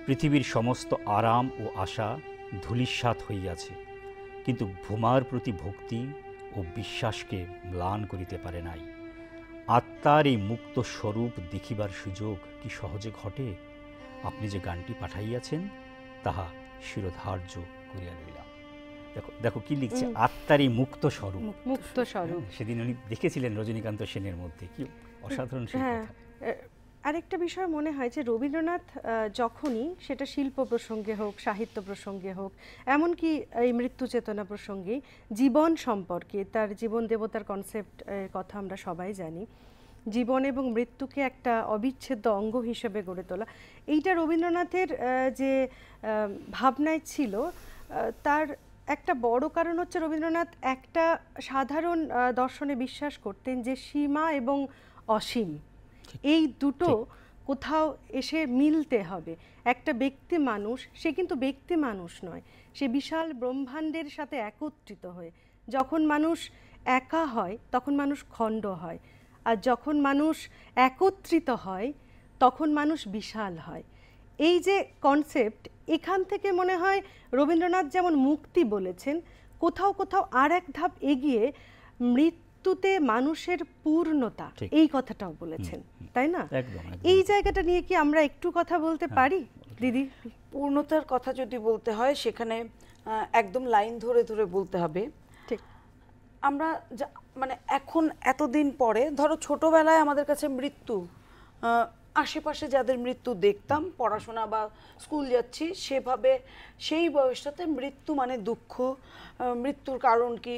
পৃথিবীর সমস্ত আরাম ও আশা ধূলিসাৎ হইয়াছে, কিন্তু ভূমার প্রতি ভক্তি ও বিশ্বাসকে ম্লান করিতে পারে নাই। আত্মার এই মুক্ত স্বরূপ দেখিবার সুযোগ কি সহজে ঘটে? আপনি যে গানটি পাঠাইয়াছেন তাহা শিরোধার্য করিয়া লইলাম। দেখো দেখো কি লিখছে, আত্মার এই মুক্ত স্বরূপ। মুক্ত স্বরূপ সেদিন উনি দেখেছিলেন রজনীকান্ত সেনের মধ্যে, কি অসাধারণ সেই হ্যাঁ। কথা। আরেকটা বিষয় মনে হয় যে রবীন্দ্রনাথ যখনই সেটা শিল্প প্রসঙ্গে হোক, সাহিত্য প্রসঙ্গে হোক, এমনকি এই মৃত্যু চেতনা প্রসঙ্গে, জীবন সম্পর্কে, তার জীবন দেবতার কনসেপ্ট কথা আমরা সবাই জানি, জীবন এবং মৃত্যুকে একটা অবিচ্ছেদ্য অঙ্গ হিসেবে গড়ে তোলা, এইটা রবীন্দ্রনাথের যে ভাবনায় ছিল, তার একটা বড় কারণ হচ্ছে রবীন্দ্রনাথ একটা সাধারণ দর্শনে বিশ্বাস করতেন যে সীমা এবং অসীম এই দুটো কোথাও এসে মিলতে হবে। একটা ব্যক্তি মানুষ, সে কিন্তু ব্যক্তি মানুষ নয়, সে বিশাল ব্রহ্মাণ্ডের সাথে একত্রিত হয়ে। যখন মানুষ একা হয় তখন মানুষ খণ্ড হয়, আর যখন মানুষ একত্রিত হয় তখন মানুষ বিশাল হয়। এই যে কনসেপ্ট, এখান থেকে মনে হয় রবীন্দ্রনাথ যেমন মুক্তি বলেছেন, কোথাও কোথাও আর এক ধাপ এগিয়ে মৃত্যুতে মানুষের পূর্ণতা, এই কথাটাও বলেছেন, তাই না? এই জায়গাটা নিয়ে কি আমরা একটু কথা বলতে পারি দিদি? পূর্ণতার কথা যদি বলতে হয় সেখানে একদম লাইন ধরে ধরে বলতে হবে। ঠিক। আমরা মানে এখন এতদিন পরে, ধরো ছোটবেলায় আমাদের কাছে মৃত্যু, আশেপাশে যাদের মৃত্যু দেখতাম, পড়াশোনা বা স্কুল যাচ্ছি সেভাবে, সেই বয়সটাতে মৃত্যু মানে দুঃখ, মৃত্যুর কারণ কি,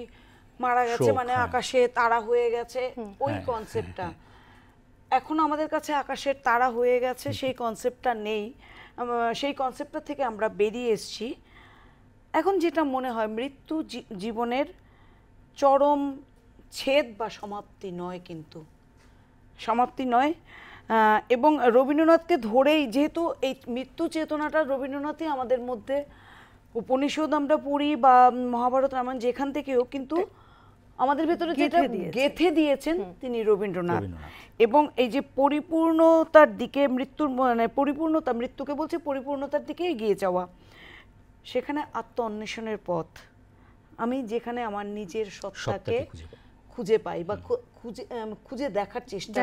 মারা গেছে মানে আকাশে তারা হয়ে গেছে, ওই কনসেপ্টটা। এখন আমাদের কাছে আকাশের তারা হয়ে গেছে সেই কনসেপ্টটা নেই, সেই কনসেপ্টটা থেকে আমরা বেরিয়ে এসেছি। এখন যেটা মনে হয়, মৃত্যু জীবনের চরম ছেদ বা সমাপ্তি নয়, কিন্তু সমাপ্তি নয়। এবং রবীন্দ্রনাথকে ধরেই, যেহেতু এই মৃত্যু চেতনাটা রবীন্দ্রনাথই আমাদের মধ্যে, উপনিষদ আমরা পড়ি বা মহাভারত রামায়ণ যেখান থেকেও, কিন্তু আমাদের ভেতরে যেটা গেঁথে দিয়েছেন তিনি রবীন্দ্রনাথ। এবং এই যে পরিপূর্ণতার দিকে, মৃত্যুর মানে পরিপূর্ণতা, মৃত্যুকে বলছে পরিপূর্ণতার দিকে এগিয়ে যাওয়া, সেখানে আত্ম অন্বেষণের পথ। আমি যেখানে আমার নিজের সত্তাকে খুঁজে পাই বা খুঁজে দেখার চেষ্টা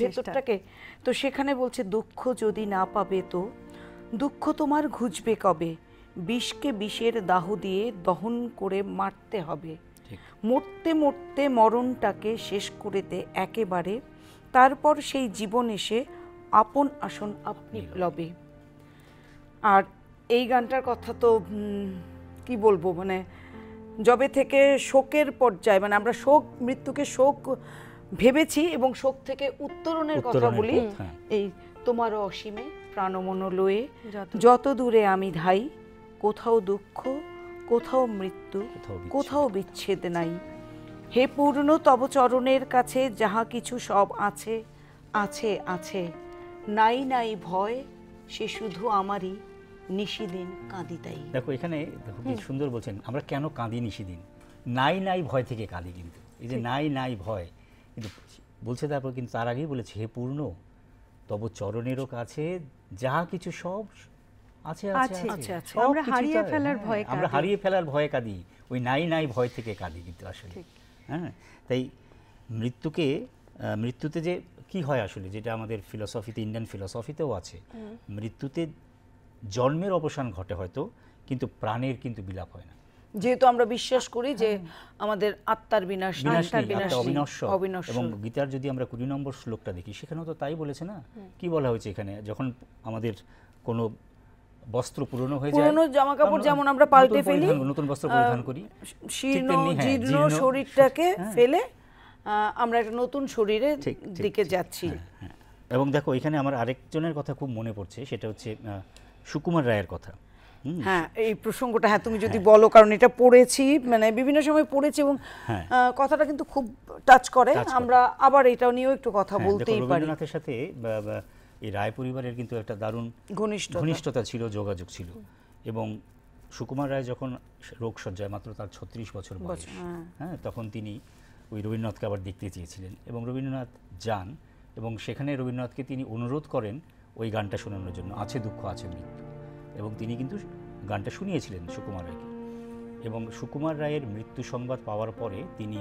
ভেতরটাকে, তো সেখানে বলছে দুঃখ যদি না পাবে তো দুঃখ তোমার ঘুচবে কবে, বিষকে বিষের দাহ দিয়ে দহন করে মারতে হবে, মরতে মরতে মরণটাকে শেষ করেতে একেবারে, তারপর সেই জীবন এসে আপন আসন আপনি লবে। আর এই গানটার কথা তো কি বলবো, মানে যবে থেকে শোকের পর্যায়ে, মানে আমরা শোক, মৃত্যুকে শোক ভেবেছি এবং শোক থেকে উত্তরণের কথা বলি, এই তোমার অসীমে প্রাণমন লয়ে যত দূরে আমি ধাই, কোথাও দুঃখ কোথাও মৃত্যু কোথাও বিচ্ছেদ নাই, হে পূর্ণ তব চরণের কাছে যাহা কিছু সব আছে আছে আছে, নাই নাই ভয় সে শুধু আমারই, নিশিদিন কাঁদি তাই। দেখো এখানে দেখো কি সুন্দর বলছেন, আমরা কেন কাঁদি নিশিদিন, নাই নাই ভয় থেকে কাঁদি। কিন্তু এই যে নাই নাই ভয়, কিন্তু বলছে তারপর, কিন্তু তার আগেই বলেছে হে পূর্ণ তব চরণেরও কাছে যাহা কিছু সব আছে আছে আছে, আমরা হারিয়ে ফেলার ভয়, আমরা হারিয়ে ফেলার ভয়ে কাঁদি, ওই নাই নাই ভয় থেকে কাঁদি। কিন্তু আসলে হ্যাঁ, তাই মৃত্যুতে যে কি হয় আসলে, যেটা আমাদের ফিলসফিতে, ইন্ডিয়ান ফিলসফিতেও আছে, মৃত্যুতে জন্মের অবসান ঘটে হয়তো, কিন্তু প্রাণের কিন্তু বিলাপ হয় না। যেহেতু আমরা বিশ্বাস করি যে আমাদের আত্মার বিনাশ বিনাশ নেই, আত্মা অবিনশ্বর। অবিনশ্বর। এবং গীতার যদি আমরা 20 নম্বর শ্লোকটা দেখি, সেখানেও তো তাই বলেছে না। কি বলা হয়েছে এখানে, যখন আমাদের কোনো বস্ত্র পুরনো হয়ে যায়, পুরনো জামা কাপড় যেমন আমরা পাল্টে ফেলি, নতুন বস্ত্র পরিধান করি, শীর্ণ তেমনি, হ্যাঁ, জীর্ণ জীর্ণ শরীরটাকে ফেলে আমরা একটা নতুন শরীরের দিকে যাচ্ছি। হ্যাঁ। এবং দেখো এখানে আমার আরেকজনের কথা খুব মনে পড়ছে, সেটা হচ্ছে সুকুমার রায়ের কথা। হ্যাঁ, এই প্রসঙ্গটা তুমি যদি বলো, কারণ এটা পড়েছি, মানে বিভিন্ন সময় পড়েছি এবং কথাটা কিন্তু খুব টাচ করে। আমরা আবার এটা নিয়েও একটু কথা বলতেই পারি। রবীন্দ্রনাথের সাথে এই রায় পরিবারের কিন্তু একটা দারুণ ঘনিষ্ঠতা ছিল, যোগাযোগ ছিল। এবং সুকুমার রায় যখন রোগশয্যায়, মাত্র তার 36 বছর বয়স, হ্যাঁ, তখন তিনি ওই রবীন্দ্রনাথকে আবার দেখতে চেয়েছিলেন এবং রবীন্দ্রনাথ যান এবং সেখানে রবীন্দ্রনাথকে তিনি অনুরোধ করেন ওই গানটা শোনানোর জন্য, আছে দুঃখ আছে মৃত্যু। এবং তিনি কিন্তু গানটা শুনিয়েছিলেন সুকুমার রায়কে। এবং সুকুমার রায়ের মৃত্যু সংবাদ পাওয়ার পরে তিনি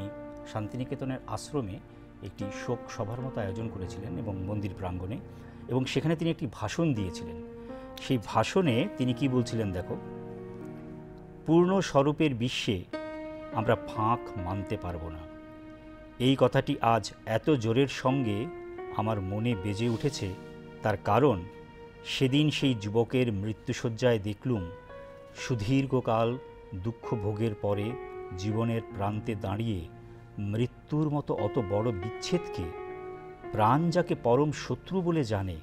শান্তিনিকেতনের আশ্রমে একটি শোক সভার মতো আয়োজন করেছিলেন এবং মন্দির প্রাঙ্গণে, এবং সেখানে তিনি একটি ভাষণ দিয়েছিলেন। সেই ভাষণে তিনি কি বলছিলেন দেখো, পূর্ণ স্বরূপের বিশ্বে আমরা ফাঁক মানতে পারবো না, এই কথাটি আজ এত জোরের সঙ্গে আমার মনে বেজে উঠেছে। তার কারণ সেদিন সেই যুবকের মৃত্যুশয্যায় দেখলুম সুদীর্ঘকাল দুঃখ ভোগের পরে জীবনের প্রান্তে দাঁড়িয়ে মৃত্যুর মতো অত বড় বিচ্ছেদকে প্রাণ যাকে পরম শত্রু বলে জানে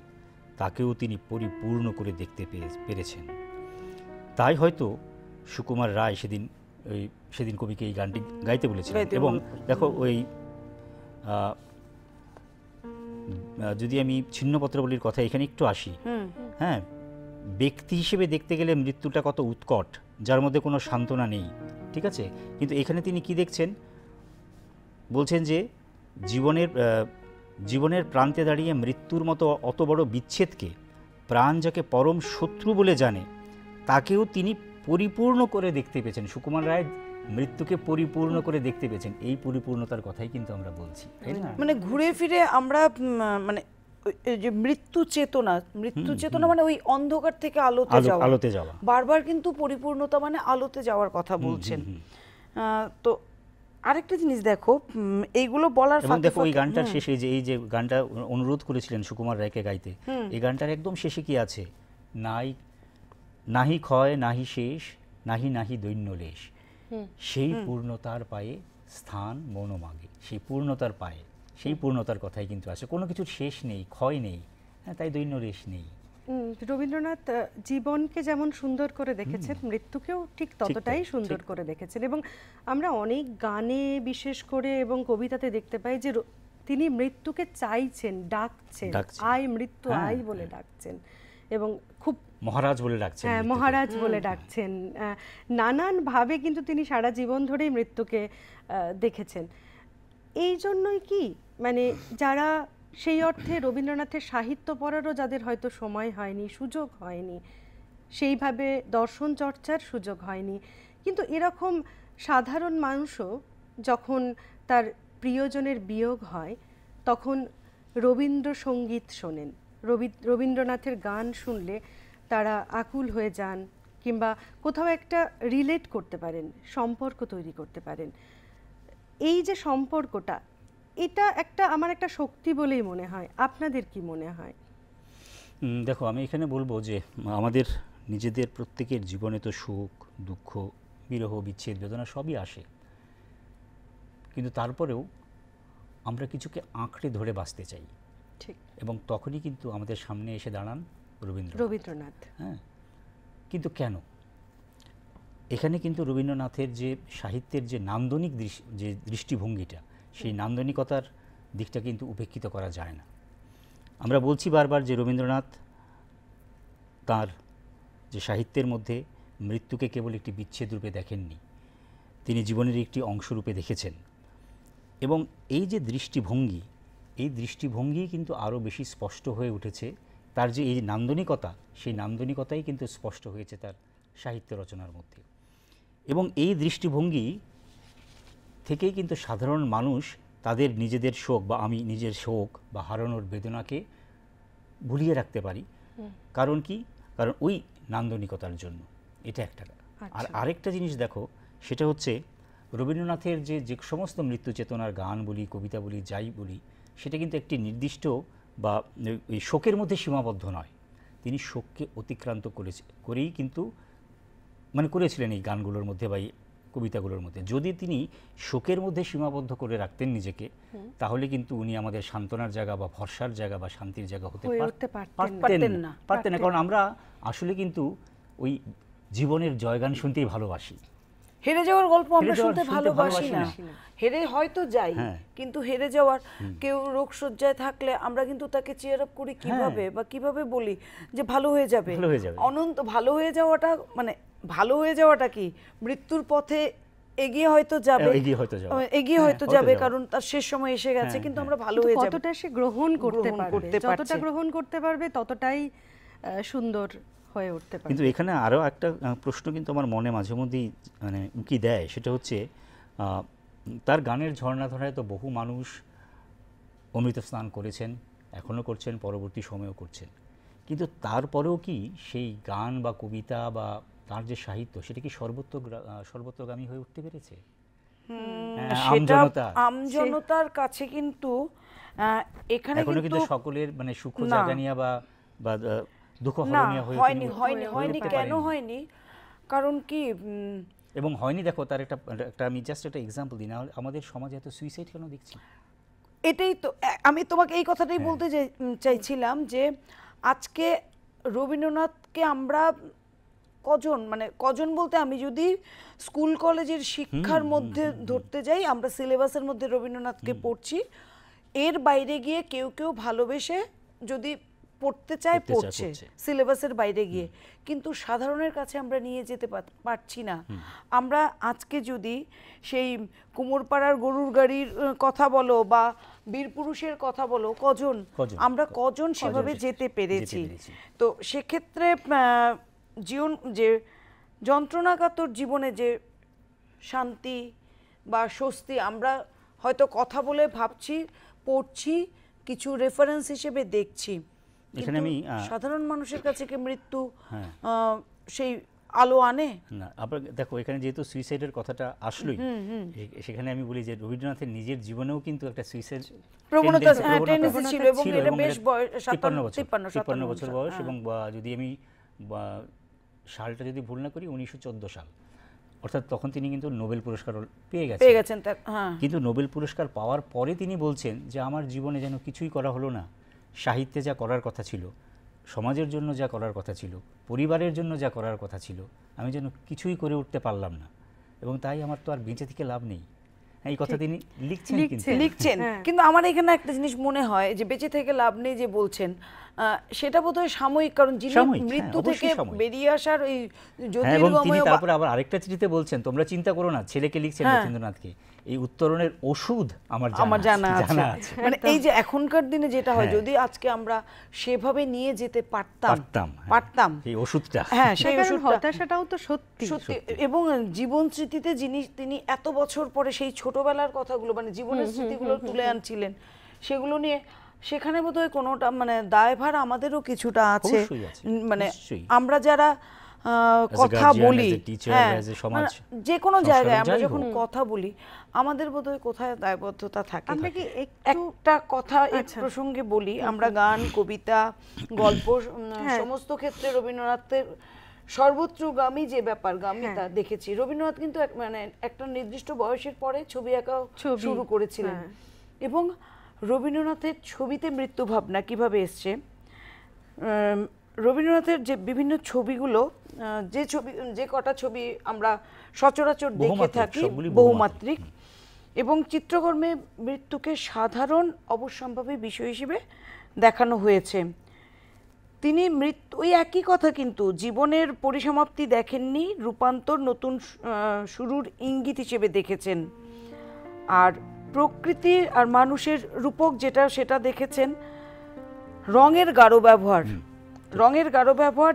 তাকেও তিনি পরিপূর্ণ করে দেখতে পেরেছেন। তাই হয়তো সুকুমার রায় সেদিন কবিকে এই গানটি গাইতে বলেছিলেন। এবং দেখো ওই যদি আমি ছিন্নপত্রাবলীর কথা এখানে একটু আসি, হ্যাঁ, ব্যক্তি হিসেবে দেখতে গেলে মৃত্যুটা কত উৎকট, যার মধ্যে কোনো সান্ত্বনা নেই, ঠিক আছে। কিন্তু এখানে তিনি কি দেখছেন, বলছেন যে জীবনের প্রান্তে দাঁড়িয়ে মৃত্যুর মতো অত বড় বিচ্ছেদকে প্রাণ যাকে পরম শত্রু বলে জানে তাকেও তিনি পরিপূর্ণ করে দেখতে পেয়েছেন। সুকুমার রায় মৃত্যুকে পরিপূর্ণ করে দেখতে পেয়েছেন, এই পরিপূর্ণতার কথাই কিন্তু আমরা বলছি, তাই না? মানে ঘুরে ফিরে আমরা মানে যে মৃত্যু চেতনা মানে ওই অন্ধকার থেকে আলোতে যাওয়া, বারবার কিন্তু পরিপূর্ণতা মানে আলোতে যাওয়ার কথা বলছেন। তো আরেকটা জিনিস দেখো, এইগুলো বলার এবং দেখো ওই গানটার শেষে যে এই যে গানটা অনুরোধ করেছিলেন সুকুমার রায়কে গাইতে, এই গানটার একদম শেষে কি আছে, নাহি ক্ষয় নাহি শেষ নাহি নাহি দৈন্যলেশ, সেই পূর্ণতার পায়ে স্থান মন মাগে। সেই পূর্ণতার পায়ে, সেই পূর্ণতার কথাই কিন্তু আছে, কোনো কিছুর শেষ নেই, ক্ষয় নেই, হ্যাঁ, তাই দৈন্যলেশ নেই। রবীন্দ্রনাথ জীবনকে যেমন সুন্দর করে দেখেছেন, মৃত্যুকেও ঠিক ততটাই সুন্দর করে দেখেছেন। এবং আমরা অনেক গানে বিশেষ করে এবং কবিতাতে দেখতে পাই যে তিনি মৃত্যুকে চাইছেন, ডাকছেন, আয় মৃত্যু আয় বলে ডাকছেন, এবং খুব মহারাজ বলে ডাকছেন, হ্যাঁ, মহারাজ বলে ডাকছেন। নানানভাবে কিন্তু তিনি সারা জীবন ধরেই মৃত্যুকে দেখেছেন। এই জন্যই কি মানে যারা সেই অর্থে রবীন্দ্রনাথের সাহিত্য পড়ারও যাদের হয়তো সময় হয়নি, সুযোগ হয়নি, সেইভাবে দর্শন চর্চার সুযোগ হয়নি, কিন্তু এরকম সাধারণ মানুষও যখন তার প্রিয়জনের বিয়োগ হয় তখন রবীন্দ্রসঙ্গীত শোনেন, রবীন্দ্রনাথের গান শুনলে তারা আকুল হয়ে যান কিংবা কোথাও একটা রিলেট করতে পারেন, সম্পর্ক তৈরি করতে পারেন। এই যে সম্পর্কটা, এটা আমার একটা শক্তি বলেই মনে হয়। আপনাদের কি মনে হয়? দেখো আমি এখানে বলবো যে আমাদের নিজেদের প্রত্যেকের জীবনে তো সুখ দুঃখ, বিরহ বিচ্ছেদ বেদনা সবই আসে, কিন্তু তারপরেও আমরা কিছুকে আঁকড়ে ধরে বাঁচতে চাই, ঠিক। এবং তখনই কিন্তু আমাদের সামনে এসে দাঁড়ান রবীন্দ্রনাথ। হ্যাঁ, কিন্তু কেন? এখানে কিন্তু রবীন্দ্রনাথের যে সাহিত্যের যে নান্দনিক যে দৃষ্টিভঙ্গিটা, সেই নান্দনিকতার দিকটা কিন্তু উপেক্ষিত করা যায় না। আমরা বলছি বারবার যে রবীন্দ্রনাথ তার যে সাহিত্যের মধ্যে মৃত্যুকে কেবল একটি বিচ্ছেদ রূপে দেখেননি, তিনি জীবনের একটি অংশরূপে দেখেছেন। এবং এই যে দৃষ্টিভঙ্গি, এই দৃষ্টিভঙ্গি কিন্তু আরও বেশি স্পষ্ট হয়ে উঠেছে। তার যে এই নান্দনিকতা, সেই নান্দনিকতাই কিন্তু স্পষ্ট হয়েছে তার সাহিত্য রচনার মধ্যে। এবং এই দৃষ্টিভঙ্গি থেকেই কিন্তু সাধারণ মানুষ তাদের নিজেদের শোক বা আমি নিজের শোক বা হারানোর বেদনাকে ভুলিয়ে রাখতে পারি। কারণ কি? কারণ ওই নান্দনিকতার জন্য। এটা একটা। আর আরেকটা জিনিস দেখো, সেটা হচ্ছে রবীন্দ্রনাথের যে যে সমস্ত মৃত্যু চেতনার গান বলি, কবিতা বলি, যাই বলি, সেটা কিন্তু একটি নির্দিষ্ট বা এই শোকের মধ্যে সীমাবদ্ধ নয়। তিনি শোককে অতিক্রান্ত করেই কিন্তু মানে করেছিলেন এই গানগুলোর মধ্যে বা এই কবিতাগুলোর মধ্যে। যদি তিনি শোকের মধ্যে সীমাবদ্ধ করে রাখতেন নিজেকে, তাহলে কিন্তু উনি আমাদের সান্ত্বনার জায়গা বা ভরসার জায়গা বা শান্তির জায়গা হতে পারতেন না। কারণ আমরা আসলে কিন্তু ওই জীবনের জয়গান শুনতেই ভালোবাসি। হেরে যাওয়ার গল্প আমরা শুনতে ভালোবাসি না। হেরে হয়তো যাই, কিন্তু হেরে যাওয়ার কেউ রোগ শয্যায় থাকলে আমরা কিন্তু তাকে চিয়ার আপ করি কিভাবে, বা কিভাবে বলি যে ভালো হয়ে যাবে। অনন্ত ভালো হয়ে যাওয়াটা মানে ভালো হয়ে যাওয়াটা কি মৃত্যুর পথে এগিয়ে হয়তো যাবে, কারণ তার শেষ সময় এসে গেছে, কিন্তু আমরা ভালো হয়ে যাবে। কতটা সে গ্রহণ করতে পারবে, যতটা গ্রহণ করতে পারবে ততটাই সুন্দর হয়ে উঠতে পারে। কিন্তু এখানে আরও একটা প্রশ্ন কিন্তু আমার মনে মাঝে মধ্যেই মানে উকি দেয়, সেটা হচ্ছে তার গানের ঝর্ণাধারায় তো বহু মানুষ অমৃত স্নান করেছেন, এখনও করছেন, পরবর্তী সময়েও করছেন, কিন্তু তারপরেও কি সেই গান বা কবিতা বা তার যে সাহিত্য সেটা কি সর্বত্রগামী হয়ে উঠতে পেরেছে? আমজনতার কাছে কিন্তু এখানে কিন্তু সকলের মানে সুখ জাগানিয়া বা দুঃখ হরণিয়া হয়নি। কেন হয়নি? কারণ কি এবং হয়নি, দেখো তার একটা আমি জাস্ট একটা এক্সাম্পল দিই, না আমাদের সমাজে এত সুইসাইড কেন দেখছি? এটাই তো আমি তোমাকে এই কথাটাই বলতে চাইছিলাম যে আজকে রবীন্দ্রনাথকে আমরা কজন বলতে, আমি যদি স্কুল কলেজের শিক্ষার মধ্যে ধরতে যাই, আমরা সিলেবাসের মধ্যে রবীন্দ্রনাথকে পড়ছি, এর বাইরে গিয়ে কেউ কেউ ভালোবেসে যদি পড়তে চায় পড়ছে সিলেবাসের বাইরে গিয়ে, কিন্তু সাধারণের কাছে আমরা নিয়ে যেতে পারছি না। আমরা আজকে যদি সেই কুমোরপাড়ার গরুর গাড়ির কথা বলো বা বীরপুরুষের কথা বলো, আমরা কজন সেভাবে যেতে পেরেছি? তো সেক্ষেত্রে জীবন যে যন্ত্রণাকাতর জীবনে যে শান্তি বা স্বস্তি আমরা হয়তো কথা বলে ভাবছি, পড়ছি, কিছু রেফারেন্স হিসেবে দেখছি, এখানে আমি সাধারণ মানুষের কাছে কি মৃত্যু সেই আলো আনে না? আপনার দেখো এখানে যেহেতু সুইসাইডের কথাটা আসলোই, সেখানে আমি বলি যে রবীন্দ্রনাথের নিজের জীবনেও কিন্তু একটা সুইসাইড প্রবণতা ছিল, এবং এটা বেশ 53 বছর বয়স, এবং যদি আমি সালটা যদি ভুল না করি 1914 সাল, অর্থাৎ তখন তিনি কিন্তু নোবেল পুরস্কার পেয়ে গেছেন। কিন্তু নোবেল পুরস্কার পাওয়ার পরে তিনি বলছেন যে আমার জীবনে যেন কিছুই করা হলো না, সাহিত্যে যা করার কথা ছিল, সমাজের জন্য যা করার কথা ছিল, পরিবারের জন্য যা করার কথা ছিল, আমি যেন কিছুই করে উঠতে পারলাম না, এবং তাই আমার তো আর বেঁচে থেকে লাভ নেই। এই কথা তিনি লিখছেন। কিন্তু আমার এখানে একটা জিনিস মনে হয় যে বেঁচে থেকে লাভ নেই যে বলছেন, সেটা বোধহয় সাময়িক, কারণ যিনি মৃত্যু থেকে বেরিয়ে আসার ওই তিনি তারপরে আবার আরেকটা চিঠিতে বলছেন, তোমরা চিন্তা করো না, ছেলেকে লিখছেন রবীন্দ্রনাথকে, এই উত্তরণের ওষুধ আমার জানা আছে। মানে এই যে এখনকার দিনে যেটা হয়, যদি আজকে আমরা সেভাবে নিয়ে যেতে পারতাম এই ওষুধটা, সেই হতাশাটাও তো সত্যি, এবং জীবন স্মৃতিতে তিনি এত বছর পরে সেই ছোটবেলার কথাগুলো মানে জীবনের স্মৃতিগুলো তুলে আনছিলেন, সেগুলো নিয়ে সেখানে বোধহয় কোনোটা মানে দায়ভার আমাদেরও কিছুটা আছে। মানে আমরা যারা কথা বলি, যে কোনো জায়গায় আমরা যখন কথা বলি, আমাদের বোধহয় কোথায় দায়বদ্ধতা থাকে। আমরা কি একটা কথা এই প্রসঙ্গে বলি, আমরা গান, কবিতা, গল্প সমস্ত ক্ষেত্রে রবীন্দ্রনাথের সর্বত্রগামী যে ব্যাপার, গামিতা দেখেছি। রবীন্দ্রনাথ কিন্তু মানে একটা নির্দিষ্ট বয়সের পরে ছবি আঁকা শুরু করেছিলেন, এবং রবীন্দ্রনাথের ছবিতে মৃত্যু ভাবনা কিভাবে এসছে, রবীন্দ্রনাথের যে বিভিন্ন ছবিগুলো, যে কটা ছবি আমরা সচরাচর দেখে থাকি বহুমাত্রিক, এবং চিত্রকর্মে মৃত্যুকে সাধারণ অবশ্যম্ভাবী বিষয় হিসেবে দেখানো হয়েছে। তিনি ওই একই কথা কিন্তু জীবনের পরিসমাপ্তি দেখেননি, রূপান্তর, নতুন শুরুর ইঙ্গিত হিসেবে দেখেছেন। আর প্রকৃতি আর মানুষের রূপক সেটা দেখেছেন রঙের গাঢ় ব্যবহার,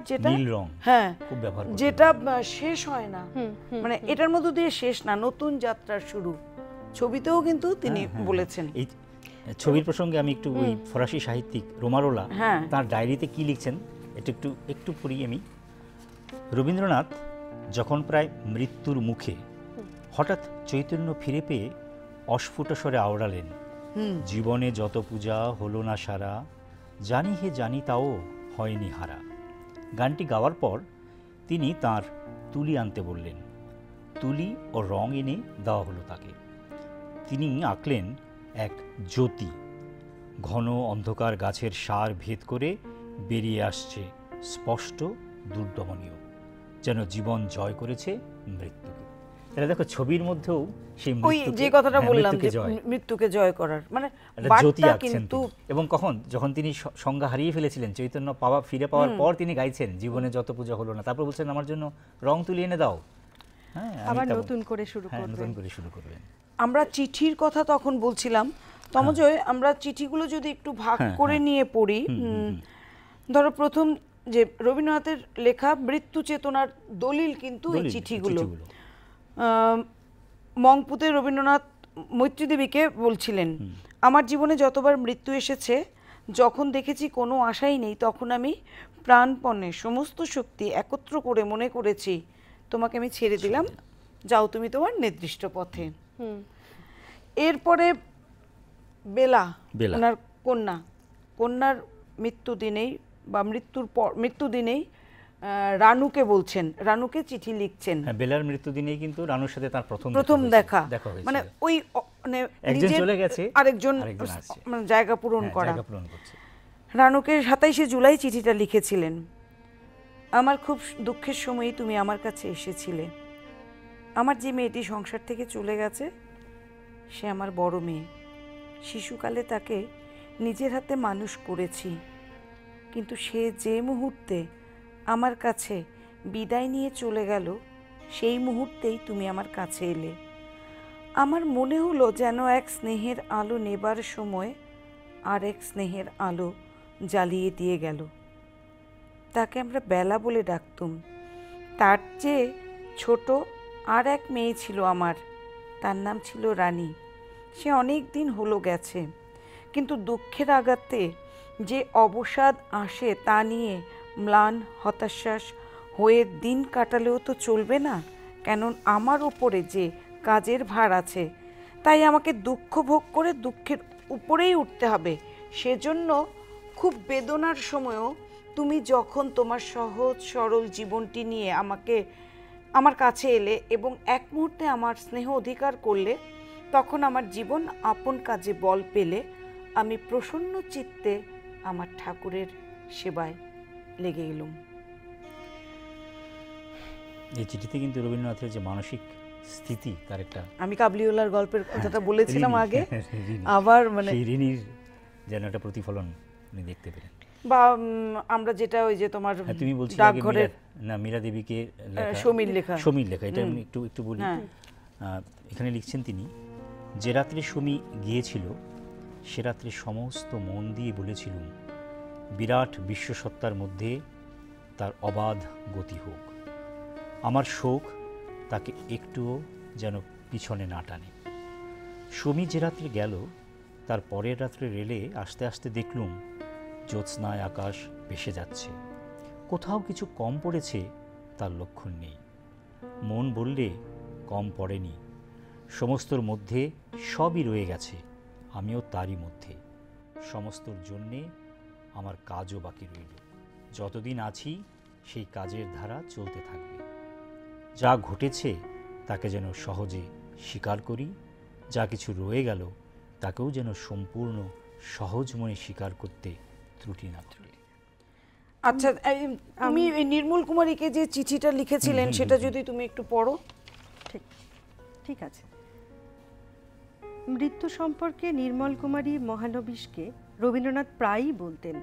যেটা যেটা শেষ হয় না, মানে এটার মধ্য দিয়ে শেষ না, নতুন যাত্রার শুরু। ছবিতেও কিন্তু তিনি বলেছেন। এই ছবির প্রসঙ্গে আমি একটু ওই ফরাসি সাহিত্যিক রোমারোলা তার ডায়েরিতে কি লিখছেন একটু পড়ি আমি। রবীন্দ্রনাথ যখন প্রায় মৃত্যুর মুখে হঠাৎ চৈতন্য ফিরে পেয়ে অস্ফুট স্বরে আওড়ালেন, জীবনে যত পূজা হলো না সারা, জানি হে জানি তাও হয়নি হারা। গানটি গাওয়ার পর তিনি তার তুলি আনতে বললেন। তুলি ও রং এনে দেওয়া হলো তাকে। তিনি আঁকলেন এক জ্যোতি। ঘন অন্ধকার গাছের সার ভেদ করে বেরিয়ে আসছে স্পষ্ট, দুর্দমনীয়, যেন জীবন জয় করেছে মৃত্যুকে। তাহলে দেখো ছবির মধ্যেও সেই ওই যে কথাটা বললাম যে জয়, মৃত্যুকে জয় করার মানে জ্যোতি বার্তা আঁকছেন কিন্তু। তিনি। এবং যখন তিনি সংজ্ঞা হারিয়ে ফেলেছিলেন, চৈতন্য ফিরে পাওয়ার পর তিনি গাইছেন, জীবনে যত পূজা হলো না, তারপর বলছেন আমার জন্য রং তুলি এনে দাও। হ্যাঁ, আবার নতুন করে শুরু করবেন। আমরা চিঠির কথা তখন বলছিলাম তমজয়, আমরা চিঠিগুলো যদি একটু ভাগ করে নিয়ে পড়ি, ধরো প্রথম যে রবীন্দ্রনাথের লেখা মৃত্যু চেতনার দলিল কিন্তু এই চিঠিগুলো। মংপুতে রবীন্দ্রনাথ মৈত্রী দেবীকে বলছিলেন, আমার জীবনে যতবার মৃত্যু এসেছে, যখন দেখেছি কোনো আশাই নেই, তখন আমি প্রাণপণে সমস্ত শক্তি একত্র করে মনে করেছি তোমাকে আমি ছেড়ে দিলাম, যাও তুমি তোমার নির্দিষ্ট পথে। এরপরে বেলা, ওনার কন্যার মৃত্যুদিনেই বা মৃত্যুদিনেই রানুকে বলছেন, রানুকে চিঠি লিখছেন। বেলার মৃত্যুদিনেই কিন্তু রানুর সাথে তার প্রথম দেখা, মানে ওই মানে একজন চলে গেছে, আরেকজন মানে জায়গা পূরণ করছে। রানুকে 27শে জুলাই চিঠিটা লিখেছিলেন, আমার খুব দুঃখের সময়ই তুমি আমার কাছে এসেছিলে। আমার যে মেয়েটি সংসার থেকে চলে গেছে সে আমার বড় মেয়ে। শিশুকালে তাকে নিজের হাতে মানুষ করেছি, কিন্তু সে যে মুহূর্তে আমার কাছে বিদায় নিয়ে চলে গেল, সেই মুহূর্তেই তুমি আমার কাছে এলে। আমার মনে হলো যেন এক স্নেহের আলো নেবার সময় আর এক স্নেহের আলো জ্বালিয়ে দিয়ে গেল। তাকে আমরা বেলা বলে ডাকতুম। তার চেয়ে ছোট আর এক মেয়ে ছিল আমার, তার নাম ছিল রানী। সে অনেক দিন হলো গেছে, কিন্তু দুঃখের আঘাতে যে অবসাদ আসে তা নিয়ে ম্লান হতাশ্বাস হয়ে দিন কাটালেও তো চলবে না, কেন আমার ওপরে যে কাজের ভার আছে, তাই আমাকে দুঃখ ভোগ করে দুঃখের উপরেই উঠতে হবে। সেজন্য খুব বেদনার সময়ও তুমি যখন তোমার সহজ সরল জীবনটি নিয়ে আমার কাছে এলে এবং এক মুহূর্তে আমার স্নেহ অধিকার করলে, তখন আমার জীবন আপন কাজে বল পেলে আমি প্রসন্ন চিত্তে আমার ঠাকুরের সেবায় লেগে এলুম। এই চিঠিতে কিন্তু রবীন্দ্রনাথের যে মানসিক স্থিতি, তার একটা, আমি কাবলিওয়ালার গল্পের কথাটা বলেছিলাম আগে, আবার মানে সেই ঋণীর যেন একটা প্রতিফলন উনি দেখতে পেলেন। বা আমরা যেটা ওই যে তোমার তুমি বলছিলে ডাকঘরের মীরা দেবীকে সমীর লেখা, এটা আমি একটু বলি। এখানে লিখছেন তিনি, যে রাত্রে সমী গিয়েছিল সে রাত্রে সমস্ত মন দিয়ে বলেছিলুম, বিরাট বিশ্বসত্তার মধ্যে তার অবাধ গতি হোক। আমার শোক তাকে একটুও যেন পিছনে না টানে। সমী যে রাত্রে গেল, তার পরের রাত্রে রেলে আস্তে আস্তে দেখলুম জ্যোৎস্নায় আকাশ ভেসে যাচ্ছে। কোথাও কিছু কম পড়েছে তার লক্ষণ নেই। মন বললে কম পড়েনি, সমস্তর মধ্যে সবই রয়ে গেছে, আমিও তারই মধ্যে। সমস্তর জন্যে আমার কাজও বাকি রইল। যতদিন আছি সেই কাজের ধারা চলতে থাকবে। যা ঘটেছে তাকে যেন সহজে স্বীকার করি, যা কিছু রয়ে গেল তাকেও যেন সম্পূর্ণ সহজ মনে স্বীকার করতে ত্রুটি না করি। আচ্ছা, আমি নির্মল কুমারীকে যে চিঠিটা লিখেছিলেন সেটা যদি তুমি একটু পড়ো। ঠিক আছে। মৃত্যু সম্পর্কে নির্মল কুমারী মহানবীশকে রবীন্দ্রনাথ প্রায়ই বলতেন,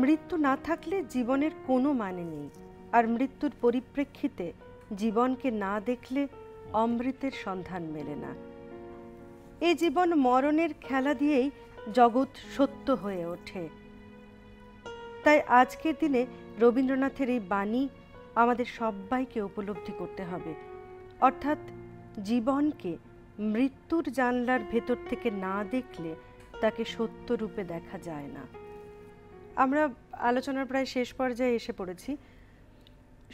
মৃত্যু না থাকলে জীবনের কোনো মানে নেই, আর মৃত্যুর পরিপ্রেক্ষিতে জীবনকে না দেখলে অমৃতের সন্ধান মেলে না। এই জীবন মরণের খেলা দিয়েই জগৎ সত্য হয়ে ওঠে। তাই আজকের দিনে রবীন্দ্রনাথের এই বাণী আমাদের সবাইকে উপলব্ধি করতে হবে, অর্থাৎ জীবনকে মৃত্যুর জানলার ভেতর থেকে না দেখলে তাকে সত্য রূপে দেখা যায় না। আমরা আলোচনার প্রায় শেষ পর্যায়ে এসে পড়েছি।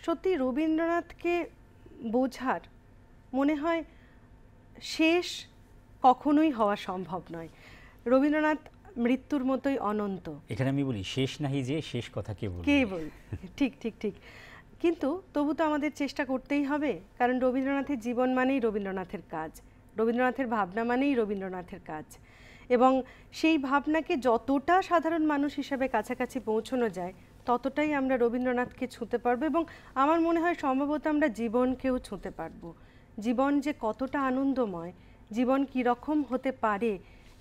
সত্যি রবীন্দ্রনাথকে বোঝার মনে হয় শেষ কখনোই হওয়া সম্ভব নয়। রবীন্দ্রনাথ মৃত্যুর মতোই অনন্ত। এখানে আমি বলি শেষ নাহি যে শেষ কথা কে বলবে? কে বল, ঠিক ঠিক ঠিক। কিন্তু তবু তো আমাদের চেষ্টা করতেই হবে, কারণ রবীন্দ্রনাথের জীবন মানেই রবীন্দ্রনাথের কাজ, রবীন্দ্রনাথের ভাবনা মানেই রবীন্দ্রনাথের কাজ। এবং সেই ভাবনাকে যতটা সাধারণ মানুষ হিসেবে কাছাকাছি পৌঁছানো যায়, ততটাই আমরা রবীন্দ্রনাথকে ছুঁতে পারবো। এবং আমার মনে হয় সম্ভবত আমরা জীবনকেও ছুঁতে পারবো। জীবন যে কতটা আনন্দময়, জীবন কীরকম হতে পারে,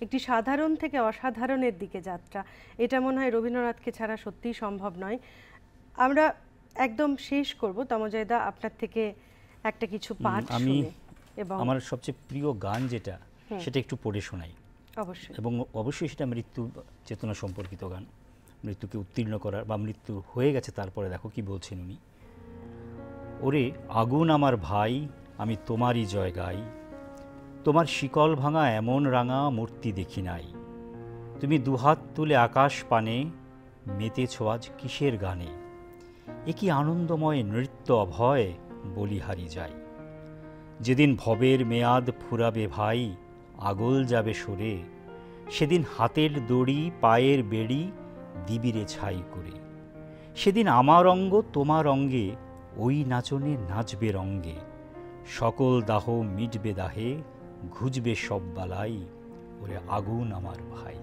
একটি সাধারণ থেকে অসাধারণের দিকে যাত্রা, এটা মনে হয় রবীন্দ্রনাথকে ছাড়া সত্যিই সম্ভব নয়। আমরা একদম শেষ করব তমজয়দা আপনার থেকে একটা কিছু পাঠ আমি শুনে, এবং আমার সবচেয়ে প্রিয় গান যেটা, সেটা একটু পড়ে শোনাই। অবশ্যই। এবং অবশ্যই সেটা মৃত্যু চেতনা সম্পর্কিত গান, মৃত্যুকে উত্তীর্ণ করার, বা মৃত্যু হয়ে গেছে তারপরে দেখো কি বলছেন উনি। ওরে আগুন আমার ভাই, আমি তোমারই জয় গাই, তোমার শিকল ভাঙা এমন রাঙা মূর্তি দেখি নাই, তুমি দুহাত তুলে আকাশ পানে মেতেছ আজ কিসের গানে, এ কি আনন্দময় নৃত্য অভয় বলিহারি যায়, যেদিন ভবের মেয়াদ ফুরাবে ভাই আগল যাবে সরে, সেদিন হাতের দড়ি পায়ের বেড়ি দিবিরে ছাই করে, সেদিন আমার অঙ্গ তোমার অঙ্গে ওই নাচনে নাচবে রঙ্গে, সকল দাহ মিটবে দাহে ঘুজবে সব বালাই, ওরে আগুন আমার ভাই।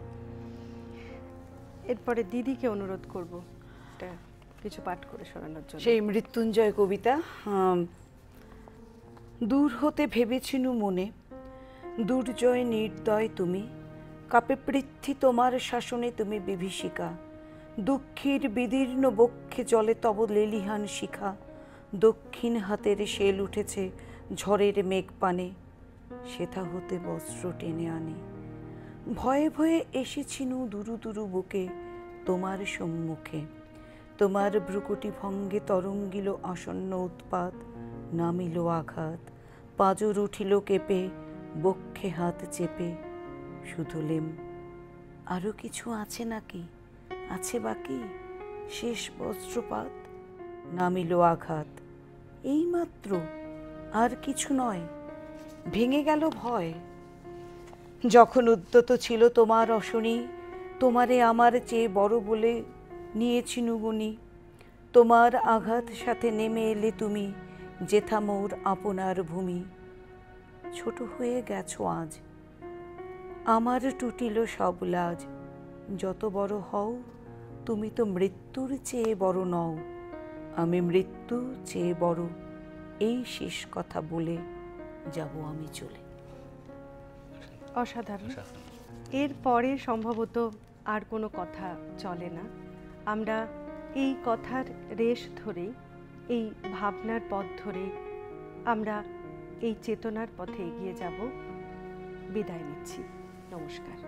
এরপরে দিদিকে অনুরোধ করব এটা কিছু পাঠ করে শোনানোর জন্য। সেই মৃত্যুঞ্জয় কবিতা। দূর হতে ভেবেছিনু মনে, দুর্জয় নির্দয় তুমি, কাপে পৃথ্বী তোমার শাসনে তুমি বিভীষিকা, দুঃখীর বিদীর্ণ বক্ষে জলে তব লেলিহান শিখা, দক্ষিণ হাতের শেল উঠেছে ঝড়ের মেঘ পানে, সেথা হতে বস্ত্র টেনে আনে, ভয়ে ভয়ে এসেছিনু দুরু দুরু বুকে তোমার সম্মুখে, তোমার ভ্রুকুটি ভঙ্গে তরঙ্গিল আসন্ন উৎপাত, নামিল আঘাত, পাঁজর উঠিল কেঁপে, বক্ষে হাত চেপে শুধুলেম আরও কিছু আছে নাকি, আছে বাকি শেষ বজ্রপাত, নামিল আঘাত, এইমাত্র আর কিছু নয়, ভেঙে গেল ভয়, যখন উদ্যত ছিল তোমার অশনি, তোমারে আমার চেয়ে বড় বলে নিয়েছিনু গুণী, তোমার আঘাত সাথে নেমে এলে তুমি যেথা মোর আপনার ভূমি, ছোট হয়ে গেছো আজ, আমার টুটিল সব লাজ, যত বড় হও তুমি তো মৃত্যুর চেয়ে বড় নও, আমি মৃত্যু চেয়ে বড়, এই শেষ কথা বলে যাব আমি চলে। অসাধারণ। এরপরে সম্ভবত আর কোনো কথা চলে না। আমরা এই কথার রেশ ধরেই, এই ভাবনার পথ ধরেই আমরা এই চেতনার পথে এগিয়ে যাব। বিদায় নিচ্ছি, নমস্কার।